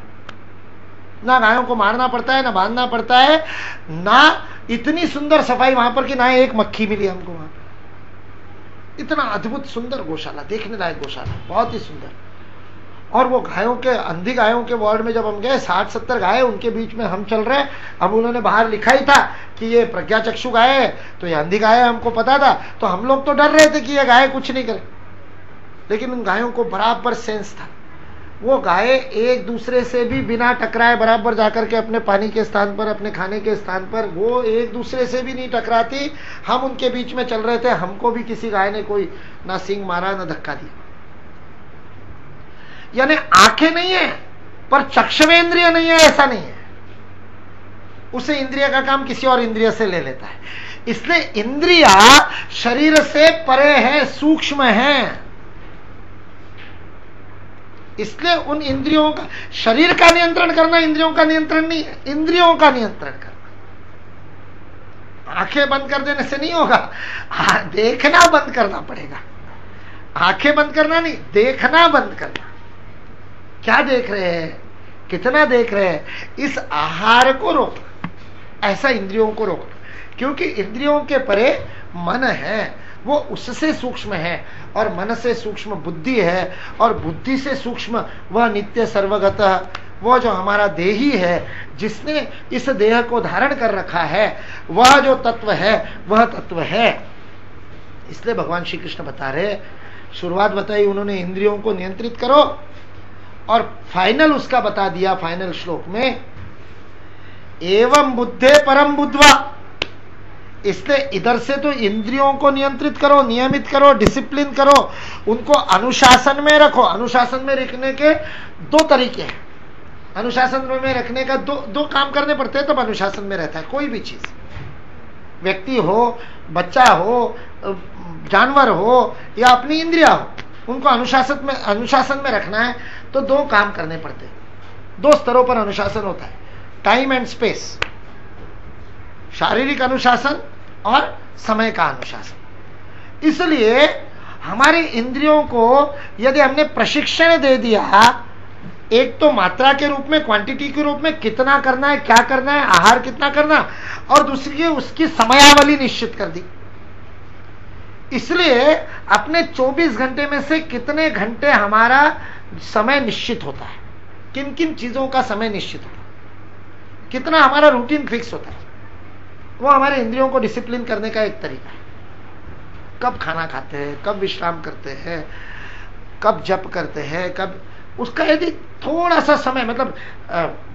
[SPEAKER 1] ना गायों को मारना पड़ता है, ना बांधना पड़ता है, ना इतनी सुंदर सफाई वहां पर कि ना एक मक्खी मिली हमको वहां पर। इतना अद्भुत सुंदर गौशाला, देखने लायक गौशाला, बहुत ही सुंदर। और वो गायों के, अंधी गायों के वार्ड में जब हम गए, 60-70 गाय, उनके बीच में हम चल रहे। अब उन्होंने बाहर लिखा ही था कि ये प्रज्ञाचक्षु गाय है, तो ये अंधी गाय है, हमको पता था। तो हम लोग तो डर रहे थे कि ये गाय कुछ नहीं करे, लेकिन उन गायों को बराबर सेंस था। वो गाय एक दूसरे से भी बिना टकराए बराबर जाकर के अपने पानी के स्थान पर, अपने खाने के स्थान पर, वो एक दूसरे से भी नहीं टकराती। हम उनके बीच में चल रहे थे, हमको भी किसी गाय ने कोई ना सींग मारा ना धक्का दिया। यानी आंखें नहीं है पर चक्षुवेंद्रिय नहीं है, ऐसा नहीं है। उसे इंद्रिय का काम किसी और इंद्रिय से ले लेता है। इसलिए इंद्रिया शरीर से परे है, सूक्ष्म है। इसलिए उन इंद्रियों का, शरीर का नियंत्रण करना इंद्रियों का नियंत्रण नहीं है, इंद्रियों का नियंत्रण करना। आंखें बंद कर देने से नहीं होगा, देखना बंद करना पड़ेगा। आंखें बंद करना नहीं, देखना बंद करना। क्या देख रहे हैं, कितना देख रहे हैं, इस आहार को रोकना, ऐसा इंद्रियों को रोकना। क्योंकि इंद्रियों के परे मन है, वो उससे सूक्ष्म है, और मन से सूक्ष्म बुद्धि है, और बुद्धि से सूक्ष्म वह नित्य सर्वगत, वह जो हमारा देही है, जिसने इस देह को धारण कर रखा है, वह जो तत्व है वह तत्व है। इसलिए भगवान श्री कृष्ण बता रहे, शुरुआत बताई उन्होंने इंद्रियों को नियंत्रित करो, और फाइनल उसका बता दिया फाइनल श्लोक में, एवं बुद्धे परम बुद्धवा। इसलिए इधर से तो इंद्रियों को नियंत्रित करो, नियमित करो, डिसिप्लिन करो, उनको अनुशासन में रखो। अनुशासन में रखने के 2 तरीके हैं। अनुशासन में रखने का दो काम करने पड़ते हैं, तब अनुशासन में रहता है कोई भी चीज। व्यक्ति हो, बच्चा हो, जानवर हो, या अपनी इंद्रिया हो, उनको अनुशासन में रखना है तो 2 काम करने पड़ते हैं। 2 स्तरों पर अनुशासन होता है, टाइम एंड स्पेस, शारीरिक अनुशासन और समय का अनुशासन। इसलिए हमारी इंद्रियों को यदि हमने प्रशिक्षण दे दिया, एक तो मात्रा के रूप में, क्वांटिटी के रूप में, कितना करना है, क्या करना है, आहार कितना करना, और दूसरी उसकी समयावधि निश्चित कर दी। इसलिए अपने 24 घंटे में से कितने घंटे हमारा समय निश्चित होता है, किन किन चीजों का समय निश्चित होता है, कितना हमारा रूटीन फिक्स होता है, वो हमारे इंद्रियों को डिसिप्लिन करने का एक तरीका है। कब खाना खाते हैं, कब विश्राम करते हैं, कब जप करते हैं, कब, उसका यदि थोड़ा सा समय, मतलब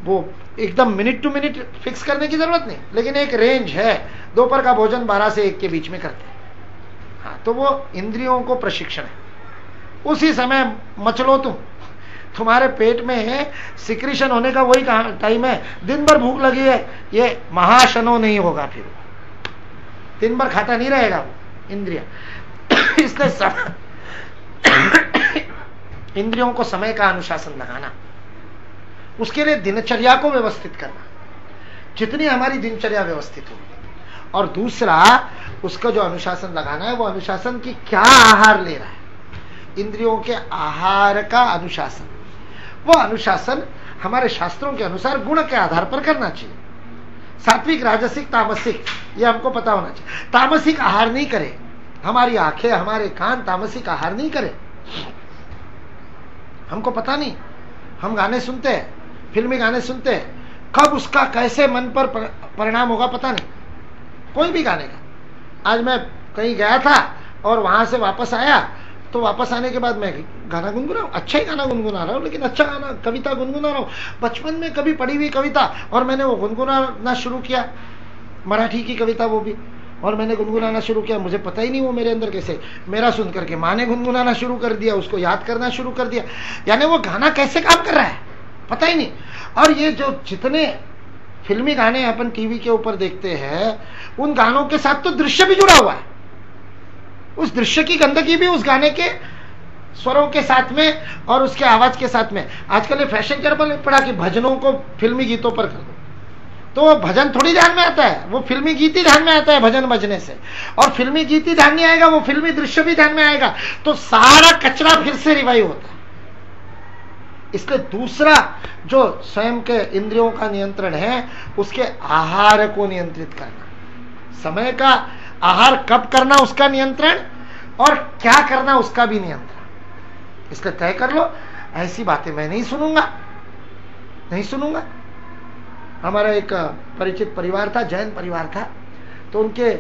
[SPEAKER 1] वो एकदम मिनट टू मिनट फिक्स करने की जरूरत नहीं, लेकिन एक रेंज है। दोपहर का भोजन 12 से 1 के बीच में करते हैं, हाँ, तो वो इंद्रियों को प्रशिक्षण है। उसी समय मचलो तुम्हारे पेट में सिक्रीशन होने का वही टाइम है। दिन भर भूख लगी है, ये महाशनो नहीं होगा, फिर दिन भर खाता नहीं रहेगा, इंद्रिय। इसलिए इंद्रियों को समय का अनुशासन लगाना, उसके लिए दिनचर्या को व्यवस्थित करना, जितनी हमारी दिनचर्या व्यवस्थित होगी। और दूसरा, उसका जो अनुशासन लगाना है, वो अनुशासन की क्या आहार ले रहा है, इंद्रियों के आहार का अनुशासन। वो अनुशासन हमारे शास्त्रों के अनुसार गुण के आधार पर करना चाहिए। सात्विक, राजसिक, तामसिक, ये हमको पता होना चाहिए। तामसिक आहार नहीं करे, हमारी आंखें, हमारे कान तामसिक आहार नहीं करे। हमको पता नहीं, हम गाने सुनते हैं, फिल्मी गाने सुनते हैं, कब उसका कैसे मन पर परिणाम होगा पता नहीं, कोई भी गाने का। आज मैं कहीं गया था और वहां से वापस आया, तो वापस आने के बाद मैं गाना गुनगुना रहा हूं, अच्छा ही गाना गुनगुना रहा हूं, लेकिन अच्छा गाना, कविता गुनगुना रहा हूं, बचपन में कभी पढ़ी हुई कविता, और मैंने वो गुनगुनाना शुरू किया, मराठी की कविता वो भी, और मैंने गुनगुनाना शुरू किया। मुझे पता ही नहीं वो मेरे अंदर कैसे, मेरा सुन करके माँ ने गुनगुनाना शुरू कर दिया, उसको याद करना शुरू कर दिया। यानी वो गाना कैसे काम कर रहा है पता ही नहीं। और ये जो जितने फिल्मी गाने अपन टीवी के ऊपर देखते हैं, उन गानों के साथ तो दृश्य भी जुड़ा हुआ है, उस दृश्य की गंदगी भी उस गाने के स्वरों के साथ में और उसके आवाज के साथ में। आजकल ये फैशन कर पड़ा कि भजनों को फिल्मी गीतों पर कर दो, तो वो भजन थोड़ी ध्यान में आता है, वो फिल्मी गीत ही ध्यान में आता है भजन बजने से। और फिल्मी गीत ही ध्यान नहीं आएगा, वो फिल्मी दृश्य भी ध्यान में आएगा, तो सारा कचरा फिर से रिवाइव होता है। इसलिए दूसरा जो स्वयं के इंद्रियों का नियंत्रण है, उसके आहार को नियंत्रित करना, समय का आहार कब करना उसका नियंत्रण, और क्या करना उसका भी नियंत्रण। इसलिए तय कर लो, ऐसी बातें मैं नहीं सुनूंगा, नहीं सुनूंगा। हमारा एक परिचित परिवार था, जैन परिवार था, तो उनके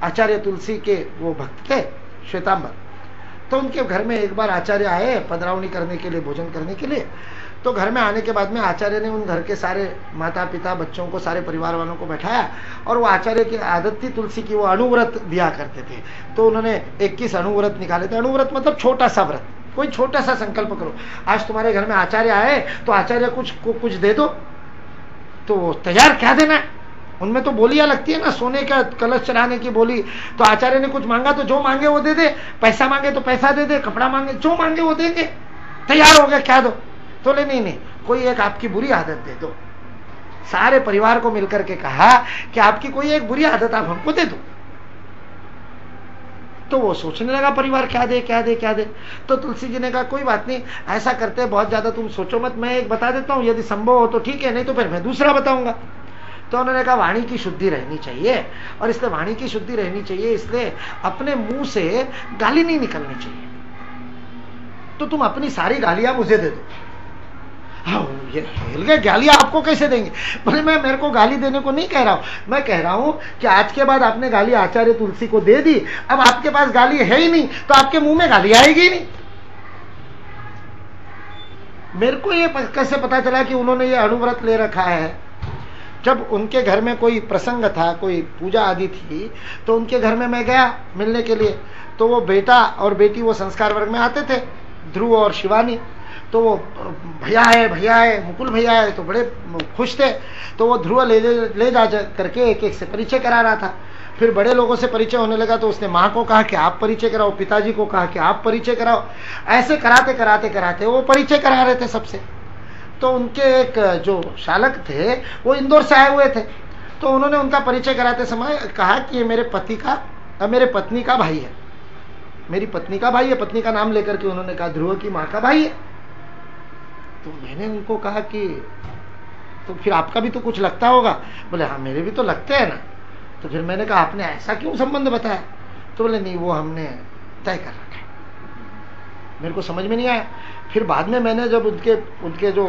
[SPEAKER 1] आचार्य तुलसी के वो भक्त थे, श्वेतांबर। तो उनके घर में एक बार आचार्य आए पधरावनी करने के लिए, भोजन करने के लिए। तो घर में आने के बाद में आचार्य ने उन घर के सारे माता पिता, बच्चों को, सारे परिवार वालों को बैठाया, और वो आचार्य की आदत थी तुलसी की, वो अणुव्रत दिया करते थे। तो उन्होंने 21 अणुव्रत निकाले थे। अणुव्रत मतलब छोटा सा व्रत, कोई छोटा सा संकल्प करो, आज तुम्हारे घर में आचार्य आए तो आचार्य कुछ दे दो। तो तैयार क्या देना है, उनमें तो बोलियां लगती है ना, सोने का कलश चढ़ाने की बोली। तो आचार्य ने कुछ मांगा तो जो मांगे वो दे दे, पैसा मांगे तो पैसा दे दे, कपड़ा मांगे जो मांगे वो देंगे। तैयार हो गया, क्या दो? तो ले नहीं, कोई एक आपकी बुरी आदत दे दो। सारे परिवार को मिलकर के कहा कि आपकी कोई एक बुरी आदत आप हमको दे दो। तो वो सोचने लगा परिवार, क्या दे क्या दे क्या दे। तो तुलसी जी ने कहा कोई बात नहीं, ऐसा करते हैं, बहुत ज्यादा तुम सोचो मत, मैं एक बता देता हूं, यदि संभव हो तो ठीक है, नहीं तो फिर मैं दूसरा बताऊंगा। तो उन्होंने कहा वाणी की शुद्धि रहनी चाहिए, और इसलिए वाणी की शुद्धि रहनी चाहिए, इसलिए अपने मुंह से गाली नहीं निकलनी चाहिए। तो तुम अपनी सारी गालियां मुझे दे दो। हाँ, ये हिल गए, गालियां आपको कैसे देंगे? बोले मैं मेरे को गाली देने को नहीं कह रहा हूं, मैं कह रहा हूं कि आज के बाद आपने गाली आचार्य तुलसी को दे दी, अब आपके पास गाली है ही नहीं, तो आपके मुंह में गाली आएगी ही नहीं। मेरे को ये कैसे पता चला कि उन्होंने ये अणुव्रत ले रखा है? जब उनके घर में कोई प्रसंग था, कोई पूजा आदि थी, तो उनके घर में मैं गया मिलने के लिए। तो वो बेटा और बेटी वो संस्कार वर्ग में आते थे, ध्रुव और शिवानी। तो वो भैया है मुकुल भैया है, तो बड़े खुश थे। तो वो ध्रुव ले जा करके एक एक से परिचय करा रहा था। फिर बड़े लोगों से परिचय होने लगा, तो उसने माँ को कहा कि आप परिचय कराओ, पिताजी को कहा कि आप परिचय कराओ। ऐसे कराते कराते कराते वो परिचय करा रहे थे सबसे। तो उनके एक जो शालक थे वो इंदौर से आए हुए थे, तो उन्होंने उनका परिचय कराते समय कहा कि ये मेरे पति का, मेरे पत्नी का भाई है, मेरी पत्नी का भाई है। पत्नी का नाम लेकर के उन्होंने कहा ध्रुव की माँ का भाई है। तो मैंने उनको कहा कि तो फिर आपका भी तो कुछ लगता होगा। बोले हाँ मेरे भी तो लगते हैं ना। तो फिर मैंने कहा आपने ऐसा क्यों संबंध बताया? तो बोले नहीं वो हमने तय कर रखा है। मेरे को समझ में नहीं आया। फिर बाद में मैंने जब उनके जो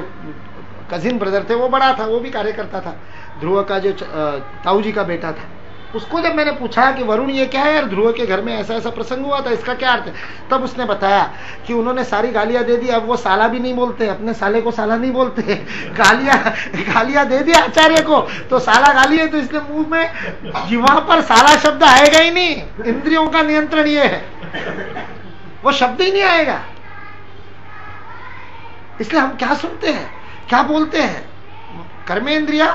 [SPEAKER 1] कजिन ब्रदर थे, वो बड़ा था, वो भी कार्य करता था, ध्रुव का जो ताऊ जी का बेटा था, उसको जब मैंने पूछा कि वरुण ये क्या है यार, ध्रुव के घर में ऐसा ऐसा प्रसंग हुआ था, इसका क्या अर्थ है? तब उसने बताया कि उन्होंने सारी गालियां दे दी, अब वो साला भी नहीं बोलते, अपने साले को साला नहीं बोलते, गालियां दे दी आचार्य को, तो साला गाली है, तो इसलिए मुंह में जीवा पर साला शब्द आएगा ही नहीं। इंद्रियों का नियंत्रण ये है, वो शब्द ही नहीं आएगा। इसलिए हम क्या सुनते हैं, क्या बोलते हैं? कर्मेंद्रिया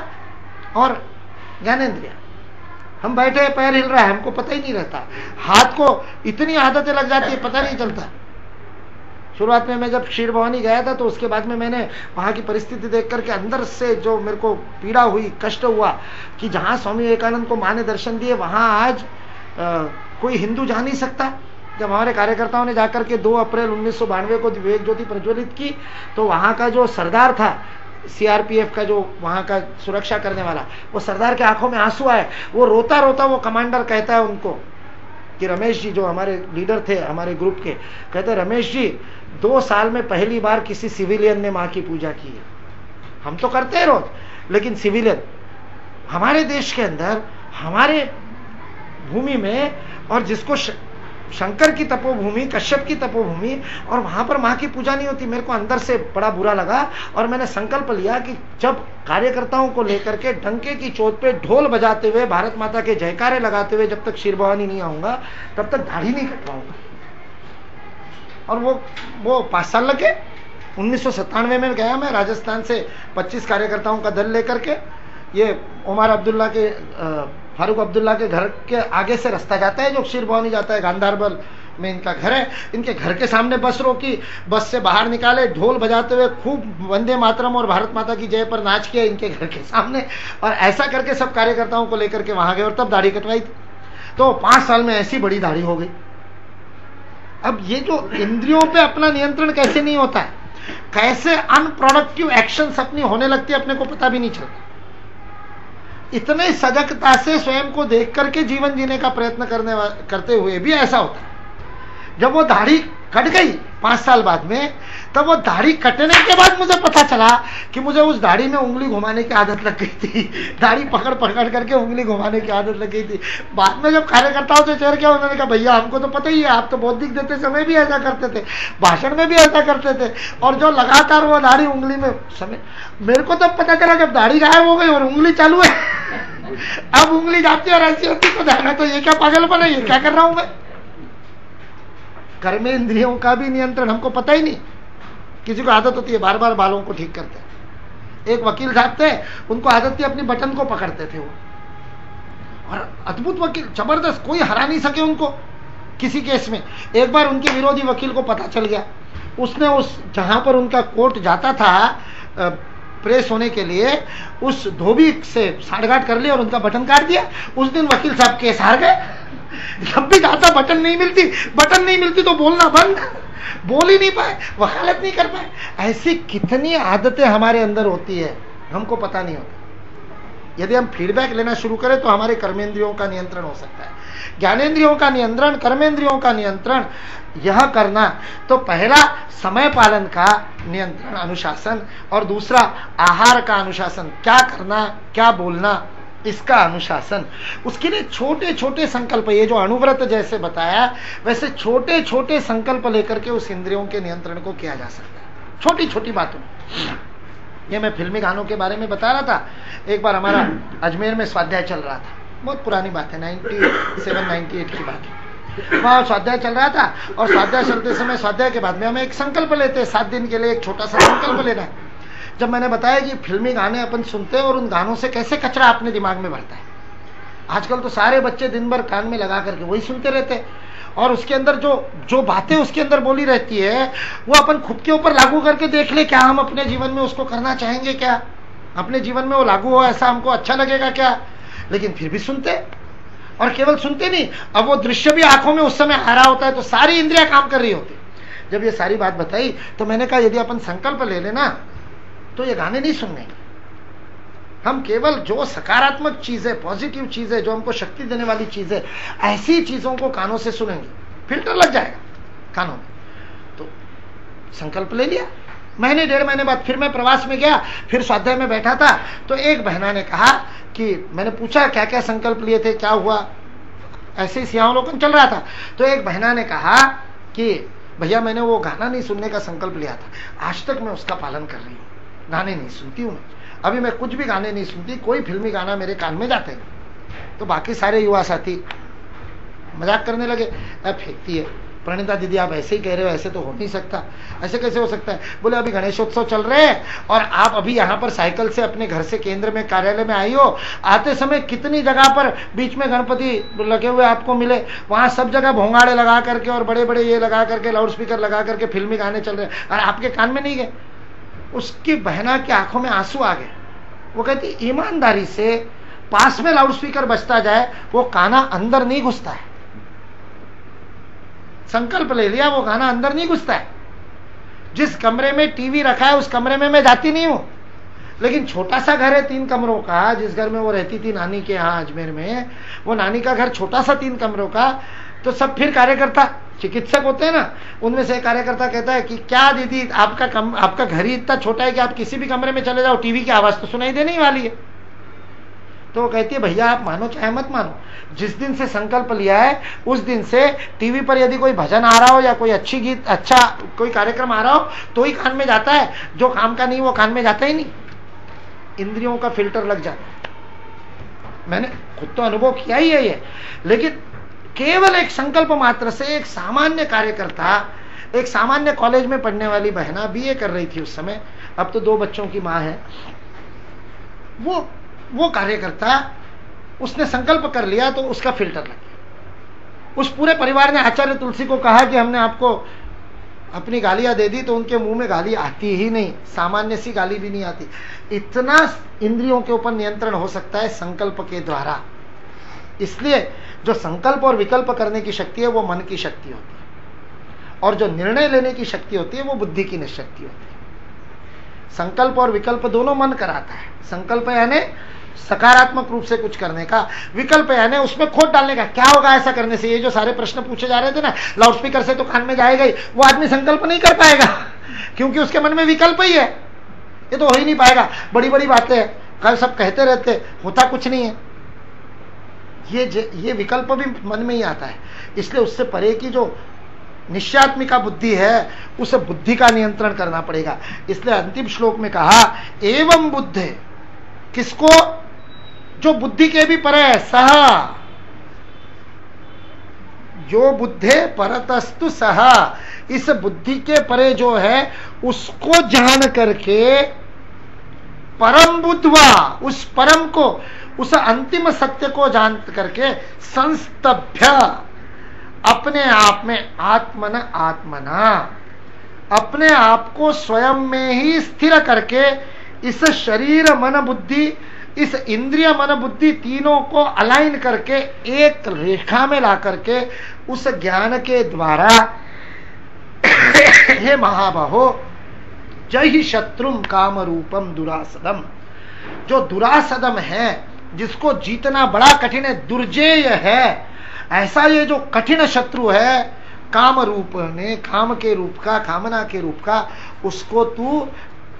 [SPEAKER 1] और ज्ञानेंद्रिया, हम बैठे पैर हिल रहा है, हमको पता ही नहीं रहता। हाथ को इतनी आदतें लग जाती है, पता नहीं चलता। शुरुआत में मैं जब क्षीर भवानी गया था तो उसके बाद में मैंने वहां की परिस्थिति देख करके अंदर से जो मेरे को पीड़ा हुई, कष्ट हुआ कि जहां स्वामी विवेकानंद को मां ने दर्शन दिए वहां आज कोई हिंदू जा नहीं सकता। जब हमारे कार्यकर्ताओं ने जाकर के 2 अप्रैल 1992 को विवेक ज्योति प्रज्वलित की तो वहां का जो सरदार था, सीआरपीएफ का जो वहां का सुरक्षा करने वाला, वो सरदार के आंखों में आंसू आए। वो रोता रोता वो कमांडर कहता है उनको कि रमेश जी, जो हमारे लीडर थे हमारे ग्रुप के, कहते रमेश जी 2 साल में पहली बार किसी सिविलियन ने मां की पूजा की है। हम तो करते हैं रोज, लेकिन सिविलियन हमारे देश के अंदर, हमारे भूमि में, और जिसको शंकर की तपोभूमि, कश्यप की तपोभूमि, और वहां पर मां की पूजा नहीं होती। मेरे को अंदर से बड़ा बुरा लगा और मैंने संकल्प लिया कि जब कार्यकर्ताओं को लेकर के डंके की चोट पे ढोल बजाते हुए, भारत माता के जयकारे लगाते हुए जब तक क्षीर भवानी नहीं आऊंगा तब तक दाढ़ी नहीं कटवाऊंगा। और वो 5 साल लगे। 1997 में गया मैं राजस्थान से 25 कार्यकर्ताओं का दल लेकर के। ये उमर अब्दुल्ला के, फारूक अब्दुल्ला के घर के आगे से रास्ता जाता है जो क्षीर भवानी जाता है, गांधारबल में इनका घर है। इनके घर के सामने बस रोकी, बस से बाहर निकाले, ढोल बजाते हुए खूब वंदे मातरम और भारत माता की जय पर नाच किया इनके घर के सामने। और ऐसा करके सब कार्यकर्ताओं को लेकर के वहां गए और तब दाढ़ी कटवाई थी। तो 5 साल में ऐसी बड़ी दाढ़ी हो गई। अब ये जो इंद्रियों पे अपना नियंत्रण कैसे नहीं होता है, कैसे अनप्रोडक्टिव एक्शंस अपनी होने लगती है, अपने को पता भी नहीं चलता। इतने सजगता से स्वयं को देख करके जीवन जीने का प्रयत्न करते हुए भी ऐसा होता है। जब वो दाढ़ी कट गई 5 साल बाद में, तब वो दाढ़ी कटने के बाद मुझे पता चला कि मुझे उस दाढ़ी में उंगली घुमाने की आदत लग गई थी। दाढ़ी पकड़ पकड़ करके उंगली घुमाने की आदत लग गई थी। बाद में जब कार्यकर्ताओं से चेयर किया, उन्होंने कहा भैया हमको तो पता ही है, आप तो बौद्धिक देते समय भी ऐसा करते थे, भाषण में भी ऐसा करते थे, और जो लगातार वो दाढ़ी उंगली में समय। मेरे को तब पता चला जब दाढ़ी गायब हो गई और उंगली चालू है। अब उंगली जाती है और ऐसी होती तो ध्यान, तो ये क्या पागलपन है, ये क्या कर रहा हूं मैं। कर्मेंद्रियों का भी नियंत्रण हमको पता ही नहीं। किसी को आदत होती है बार बार बालों को ठीक करते हैं। एक वकील साहब थे, उनको आदत थी अपनी बटन को पकड़ते थे वो, और अद्भुत वकील, जबरदस्त, कोई हरा नहीं सके उनको किसी केस में। एक बार उनके विरोधी वकील को पता चल गया, उसने उस जहां पर उनका कोर्ट जाता था प्रेस होने के लिए, उस धोबी से साठगांठ कर लिया और उनका बटन काट दिया। उस दिन वकील साहब केस हार गए। जब भी जाता बटन नहीं मिलती तो बोलना बंद, बोल ही नहीं पाए, वकालत नहीं कर पाए। ऐसी कितनी आदतें हमारे अंदर होती है, हमको पता नहीं होता। यदि हम फीडबैक लेना शुरू करें तो हमारे कर्मेंद्रियों का नियंत्रण हो सकता है। ज्ञानेंद्रियों का नियंत्रण, कर्मेंद्रियों का नियंत्रण यह करना, तो पहला समय पालन का नियंत्रण, अनुशासन, और दूसरा आहार का अनुशासन, क्या करना क्या बोलना इसका अनुशासन। उसके लिए छोटे छोटे संकल्प, ये जो अनुव्रत जैसे बताया वैसे छोटे छोटे संकल्प लेकर के उस इंद्रियों के नियंत्रण को किया जा सकता है, छोटी छोटी बातों में। ये मैं फिल्मी गानों के बारे में बता रहा था। एक बार हमारा अजमेर में स्वाध्याय चल रहा था, बहुत पुरानी बात है, 97-98 की बात है। वहां स्वाध्याय चल रहा था और स्वाध्याय चलते समय, स्वाध्याय के बाद में हमें एक संकल्प लेते हैं, 7 दिन के लिए एक छोटा सा संकल्प लेना है। जब मैंने बताया कि फिल्मी गाने अपन सुनते हैं और उन गानों से कैसे कचरा अपने दिमाग में भरता है। आजकल तो सारे बच्चे दिन भर कान में लगा करके वही सुनते रहते हैं, और उसके अंदर जो बातें उसके अंदर बोली रहती है वो अपन खुद के ऊपर लागू करके देख ले, क्या हम अपने जीवन में उसको करना चाहेंगे, क्या अपने जीवन में वो लागू हो, ऐसा हमको अच्छा लगेगा क्या। लेकिन फिर भी सुनते, और केवल सुनते नहीं, अब वो दृश्य भी आंखों में उस समय आ रहा होता है, तो सारी इंद्रियां काम कर रही होती। जब ये सारी बात बताई तो मैंने कहा यदि अपन संकल्प ले लेना तो ये गाने नहीं सुनने, हम केवल जो सकारात्मक चीजें, पॉजिटिव चीजें, जो हमको शक्ति देने वाली चीजें, ऐसी चीजों को कानों से सुनेंगे, फिल्टर लग जाएगा कानों में। तो संकल्प ले लिया। महीने 1.5 महीने बाद फिर मैं प्रवास में गया, फिर स्वाध्याय में बैठा था, तो एक बहना ने कहा कि मैंने पूछा क्या क्या संकल्प लिए थे, क्या हुआ, ऐसे ही सिंहावलोकन चल रहा था। तो एक बहना ने कहा कि भैया मैंने वो गाना नहीं सुनने का संकल्प लिया था, आज तक मैं उसका पालन कर रही हूँ, गाने नहीं सुनती हूँ मैं, अभी मैं कुछ भी गाने नहीं सुनती, कोई फिल्मी गाना मेरे कान में जाते हैं। तो बाकी सारे युवा साथी मजाक करने लगे, अब फेंकती है, प्रणीता दीदी आप ऐसे ही कह रहे हो, ऐसे तो हो नहीं सकता। ऐसे कैसे हो सकता है? बोले अभी गणेशोत्सव चल रहे हैं और आप अभी यहाँ पर साइकिल से अपने घर से केंद्र में कार्यालय में आई हो, आते समय कितनी जगह पर बीच में गणपति लगे हुए आपको मिले, वहां सब जगह भोंगाड़े लगा करके और बड़े बड़े ये लगा करके लाउड स्पीकर लगा करके फिल्मी गाने चल रहे हैं और आपके कान में नहीं गए। उसकी बहना की आंखों में आंसू आ गए। वो कहती ईमानदारी से पास में लाउड स्पीकर बजता जाए, वो गाना अंदर नहीं घुसता है। संकल्प ले लिया, वो गाना अंदर नहीं घुसता है। जिस कमरे में टीवी रखा है उस कमरे में मैं जाती नहीं हूं, लेकिन छोटा सा घर है 3 कमरों का, जिस घर में वो रहती थी नानी के यहाँ अजमेर में, वो नानी का घर छोटा सा 3 कमरों का, तो सब फिर कार्यकर्ता चिकित्सक होते हैं ना, उनमें से कार्यकर्ता कहता है कि क्या दीदी आपका घर ही इतना छोटा है कि आप किसी भी कमरे में चले जाओ टीवी की आवाज तो सुनाई देने ही वाली है। तो वो कहती है भैया आप मानो चाहे मत मानो, जिस दिन से संकल्प लिया है उस दिन से टीवी पर यदि कोई भजन आ रहा हो या कोई अच्छी गीत अच्छा कोई कार्यक्रम आ रहा हो तो ही कान में जाता है, जो काम का नहीं वो कान में जाता ही नहीं, इंद्रियों का फिल्टर लग जाता है। मैंने खुद तो अनुभव किया ही है ये। लेकिन केवल एक संकल्प मात्र से एक सामान्य कार्यकर्ता, एक सामान्य कॉलेज में पढ़ने वाली बहना बीए कर रही थी उस समय, अब तो 2 बच्चों की मां है, वो कार्यकर्ता उसने संकल्प कर लिया तो उसका फिल्टर लग गया। उस पूरे परिवार ने आचार्य तुलसी को कहा कि हमने आपको अपनी गालियां दे दी, तो उनके मुंह में गाली आती ही नहीं, सामान्य सी गाली भी नहीं आती। इतना इंद्रियों के ऊपर नियंत्रण हो सकता है संकल्प के द्वारा। इसलिए जो संकल्प और विकल्प करने की शक्ति है वो मन की शक्ति होती है, और जो निर्णय लेने की शक्ति होती है वो बुद्धि की शक्ति होती है। संकल्प और विकल्प दोनों मन कराता है। संकल्प यानी सकारात्मक रूप से कुछ करने का, विकल्प यानी उसमें खोट डालने का, क्या होगा ऐसा करने से। ये जो सारे प्रश्न पूछे जा रहे थे ना, लाउड स्पीकर से तो कान में जाएगा ही, वो आदमी संकल्प नहीं कर पाएगा क्योंकि उसके मन में विकल्प ही है, ये तो हो ही नहीं पाएगा। बड़ी बड़ी बातें कल सब कहते रहते, होता कुछ नहीं है। ये विकल्प भी मन में ही आता है। इसलिए उससे परे की जो निश्चयात्मिका बुद्धि है उसे बुद्धि का नियंत्रण करना पड़ेगा। इसलिए अंतिम श्लोक में कहा एवं बुद्धे, किसको? जो बुद्धि के भी परे है, सह जो बुद्धे परतस्तु सह, इस बुद्धि के परे जो है उसको जान करके परम बुद्धवा, उस परम को, उस अंतिम सत्य को जान करके संस्तभ्य, अपने आप में आत्मना अपने आप को स्वयं में ही स्थिर करके इस शरीर मन बुद्धि, इस इंद्रिय मन बुद्धि तीनों को अलाइन करके एक रेखा में ला करके उस ज्ञान के द्वारा हे महाबाहो जय ही शत्रुम काम रूपम दुरासदम, जो दुरासदम है जिसको जीतना बड़ा कठिन है, दुर्जेय है, ऐसा ये जो कठिन शत्रु है काम रूप ने, काम के रूप का, कामना के रूप का, उसको तू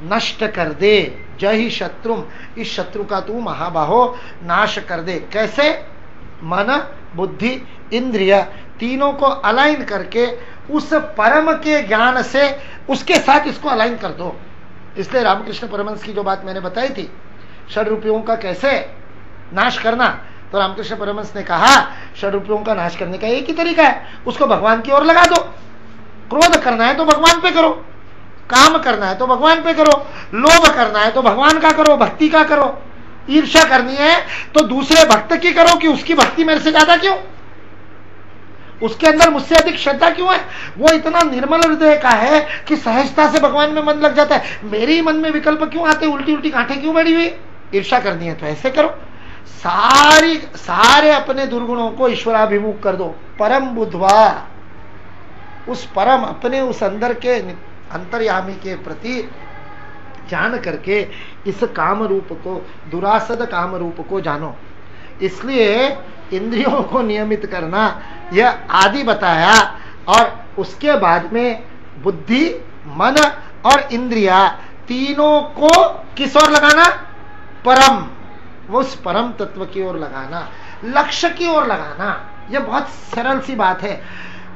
[SPEAKER 1] नष्ट कर दे। जय ही शत्रुम, इस शत्रु का तू महाबाहो नाश कर दे। कैसे? मन बुद्धि इंद्रिय तीनों को अलाइन करके उस परम के ज्ञान से उसके साथ इसको अलाइन कर दो। इसलिए रामकृष्ण परमहंस की जो बात मैंने बताई थी षड्रूपियों का कैसे नाश करना, तो रामकृष्ण परमहंस ने कहा षड्रूपियों का नाश करने का एक ही तरीका है, उसको भगवान की ओर लगा दो। क्रोध करना है तो भगवान पे करो, काम करना है तो भगवान पे करो, लोभ करना है तो भगवान का करो, भक्ति का करो, ईर्ष्या करनी है तो दूसरे भक्त की करो कि उसकी भक्ति मेरे से ज्यादा क्यों, उसके अंदर मुझसे अधिक श्रद्धा क्यों है, वो इतना निर्मल हृदय का है कि सहजता से भगवान में मन लग जाता है। मेरे ही मन में विकल्प क्यों आते, उल्टी उल्टी गांठें क्यों बढ़ी हुई, ईर्ष्या करनी है तो ऐसे करो। सारे अपने दुर्गुणों को ईश्वराभिमुख कर दो। परम बुद्धवा, उस परम अपने उस अंदर के अंतर्यामी के प्रति जान करके इस काम रूप को, दुरासद काम रूप को जानो। इसलिए इंद्रियों को नियमित करना यह आदि बताया, और उसके बाद में बुद्धि मन और इंद्रिया तीनों को किस ओर लगाना, परम, उस परम तत्व की ओर लगाना, लक्ष्य की ओर लगाना। यह बहुत सरल सी बात है।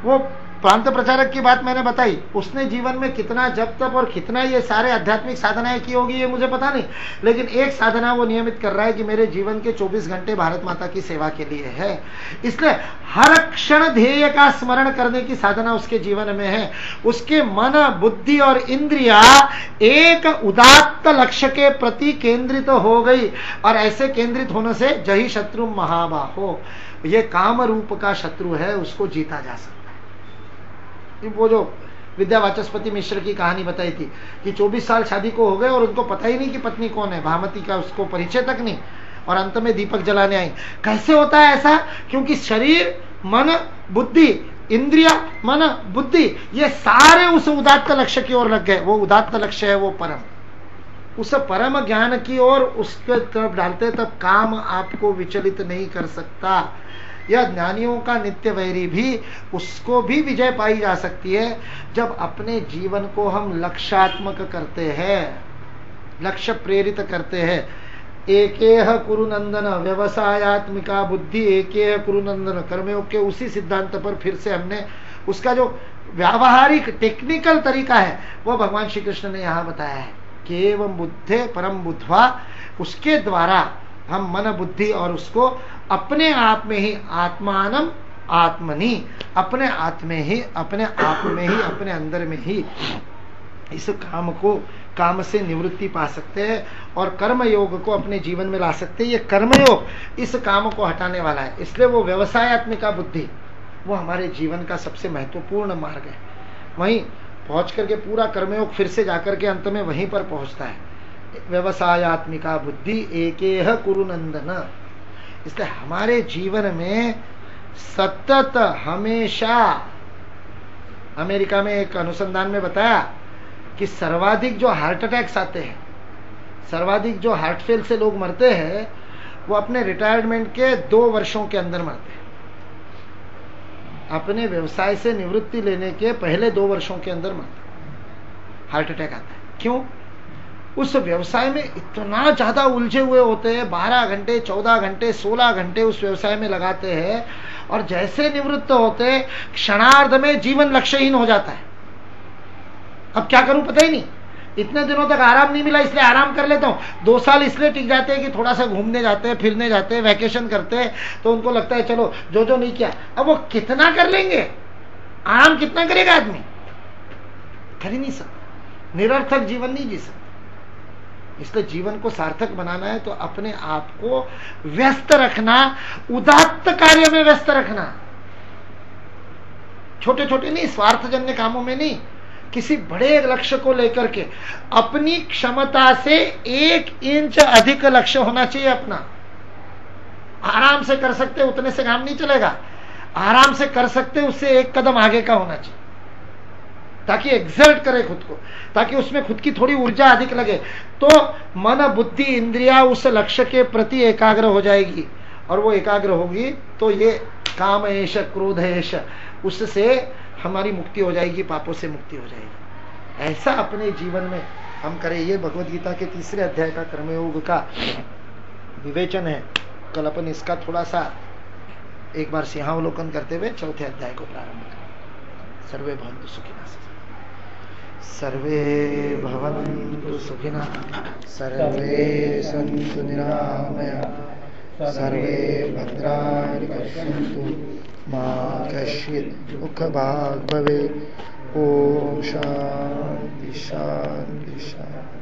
[SPEAKER 1] वो प्रांत प्रचारक की बात मैंने बताई, उसने जीवन में कितना जप तप और कितना ये सारे आध्यात्मिक साधनाएं की होगी ये मुझे पता नहीं, लेकिन एक साधना वो नियमित कर रहा है कि मेरे जीवन के 24 घंटे भारत माता की सेवा के लिए है। इसलिए हर क्षण ध्येय का स्मरण करने की साधना उसके जीवन में है। उसके मन, बुद्धि और इंद्रिया एक उदात्त लक्ष्य के प्रति केंद्रित हो गई, और ऐसे केंद्रित होने से जही शत्रु महाबाहो, ये काम रूप का शत्रु है, उसको जीता जा सकता है। वो जो विद्या वाचस्पति मिश्र की कहानी बताई थी कि 24 साल शादी को हो गए और उनको पता ही नहीं कि पत्नी कौन है, भामती का उसको परिचय तक नहीं, और अंत में दीपक जलाने आई। कैसे होता है ऐसा? क्योंकि शरीर, मन, बुद्धि, इंद्रिया, मन, बुद्धि, ये सारे उस उदात्त लक्ष्य की ओर लग गए। वो उदात्त लक्ष्य है वो परम, उस परम ज्ञान की ओर उसके तरफ डालते, तब काम आपको विचलित नहीं कर सकता। यह ज्ञानियों का नित्य वैरी भी, उसको भी विजय पाई जा सकती है जब अपने जीवन को हम लक्ष्यात्मक करते हैं, लक्ष्य प्रेरित करते हैं। एकेह कुरुनंदन व्यवसायत्मिका बुद्धि एकेह कुरुनंदन, कर्मयोग के उसी सिद्धांत पर फिर से हमने उसका जो व्यावहारिक टेक्निकल तरीका है वो भगवान श्री कृष्ण ने यहां बताया है कि एवं बुद्धे परम बुद्धवा, उसके द्वारा हम मन बुद्धि और उसको अपने आप में ही, आत्मानम आत्मनि, अपने आप में ही, अपने आप में ही, अपने अंदर में ही इस काम को, काम से निवृत्ति पा सकते हैं और कर्म योग को अपने जीवन में ला सकते हैं। ये कर्मयोग इस काम को हटाने वाला है, इसलिए वो व्यवसायत्मिका बुद्धि वो हमारे जीवन का सबसे महत्वपूर्ण मार्ग है। वहीं पहुंच करके पूरा कर्मयोग फिर से जाकर के अंत में वहीं पर पहुंचता है, व्यवसायत्मिका बुद्धि एकेह कुरुनंदन। इसलिए हमारे जीवन में सतत हमेशा, अमेरिका में एक अनुसंधान में बताया कि सर्वाधिक जो हार्ट अटैक्स आते हैं, सर्वाधिक जो हार्ट फेल से लोग मरते हैं, वो अपने रिटायरमेंट के 2 वर्षों के अंदर मरते हैं। अपने व्यवसाय से निवृत्ति लेने के पहले 2 वर्षों के अंदर मरते हैं, हार्ट अटैक आता है। क्यों? उस व्यवसाय में इतना ज्यादा उलझे हुए होते हैं, 12 घंटे 14 घंटे 16 घंटे उस व्यवसाय में लगाते हैं, और जैसे निवृत्त होते क्षणार्ध में जीवन लक्ष्यहीन हो जाता है। अब क्या करूं पता ही नहीं, इतने दिनों तक आराम नहीं मिला इसलिए आराम कर लेता हूं। 2 साल इसलिए टिक जाते हैं कि थोड़ा सा घूमने जाते हैं, फिरने जाते हैं, वैकेशन करते हैं, तो उनको लगता है चलो जो जो नहीं किया। अब वो कितना कर लेंगे, आराम कितना करेगा आदमी, कर ही नहीं सकता, निरर्थक जीवन नहीं जी सकता। इसलिए जीवन को सार्थक बनाना है तो अपने आप को व्यस्त रखना, उदात्त कार्य में व्यस्त रखना, छोटे छोटे नहीं, स्वार्थजन्य कामों में नहीं, किसी बड़े लक्ष्य को लेकर के अपनी क्षमता से 1 इंच अधिक लक्ष्य होना चाहिए अपना। आराम से कर सकते उतने से काम नहीं चलेगा, आराम से कर सकते उससे 1 कदम आगे का होना चाहिए, ताकि एक्सर्ट करे खुद को, ताकि उसमें खुद की थोड़ी ऊर्जा अधिक लगे, तो मन बुद्धि इंद्रिया उस लक्ष्य के प्रति एकाग्र हो जाएगी, और वो एकाग्र होगी तो ये काम एश क्रोध एश, उससे हमारी मुक्ति हो जाएगी, पापों से मुक्ति हो जाएगी। ऐसा अपने जीवन में हम करें। ये भगवद गीता के 3रे अध्याय का कर्मयोग का विवेचन है। कल अपन इसका थोड़ा सा एक बार सिंहावलोकन करते हुए 4थे अध्याय को प्रारंभ करें। सर्वे भवन्तु सुखिनः, सर्वे भवन्तु सुखिनः, सर्वे सन्तु निरामयाः, सर्वे भद्राणि पश्यन्तु, मा कश्चित् दुःखभाग् भवेत्। ओम शांति शांति शांति।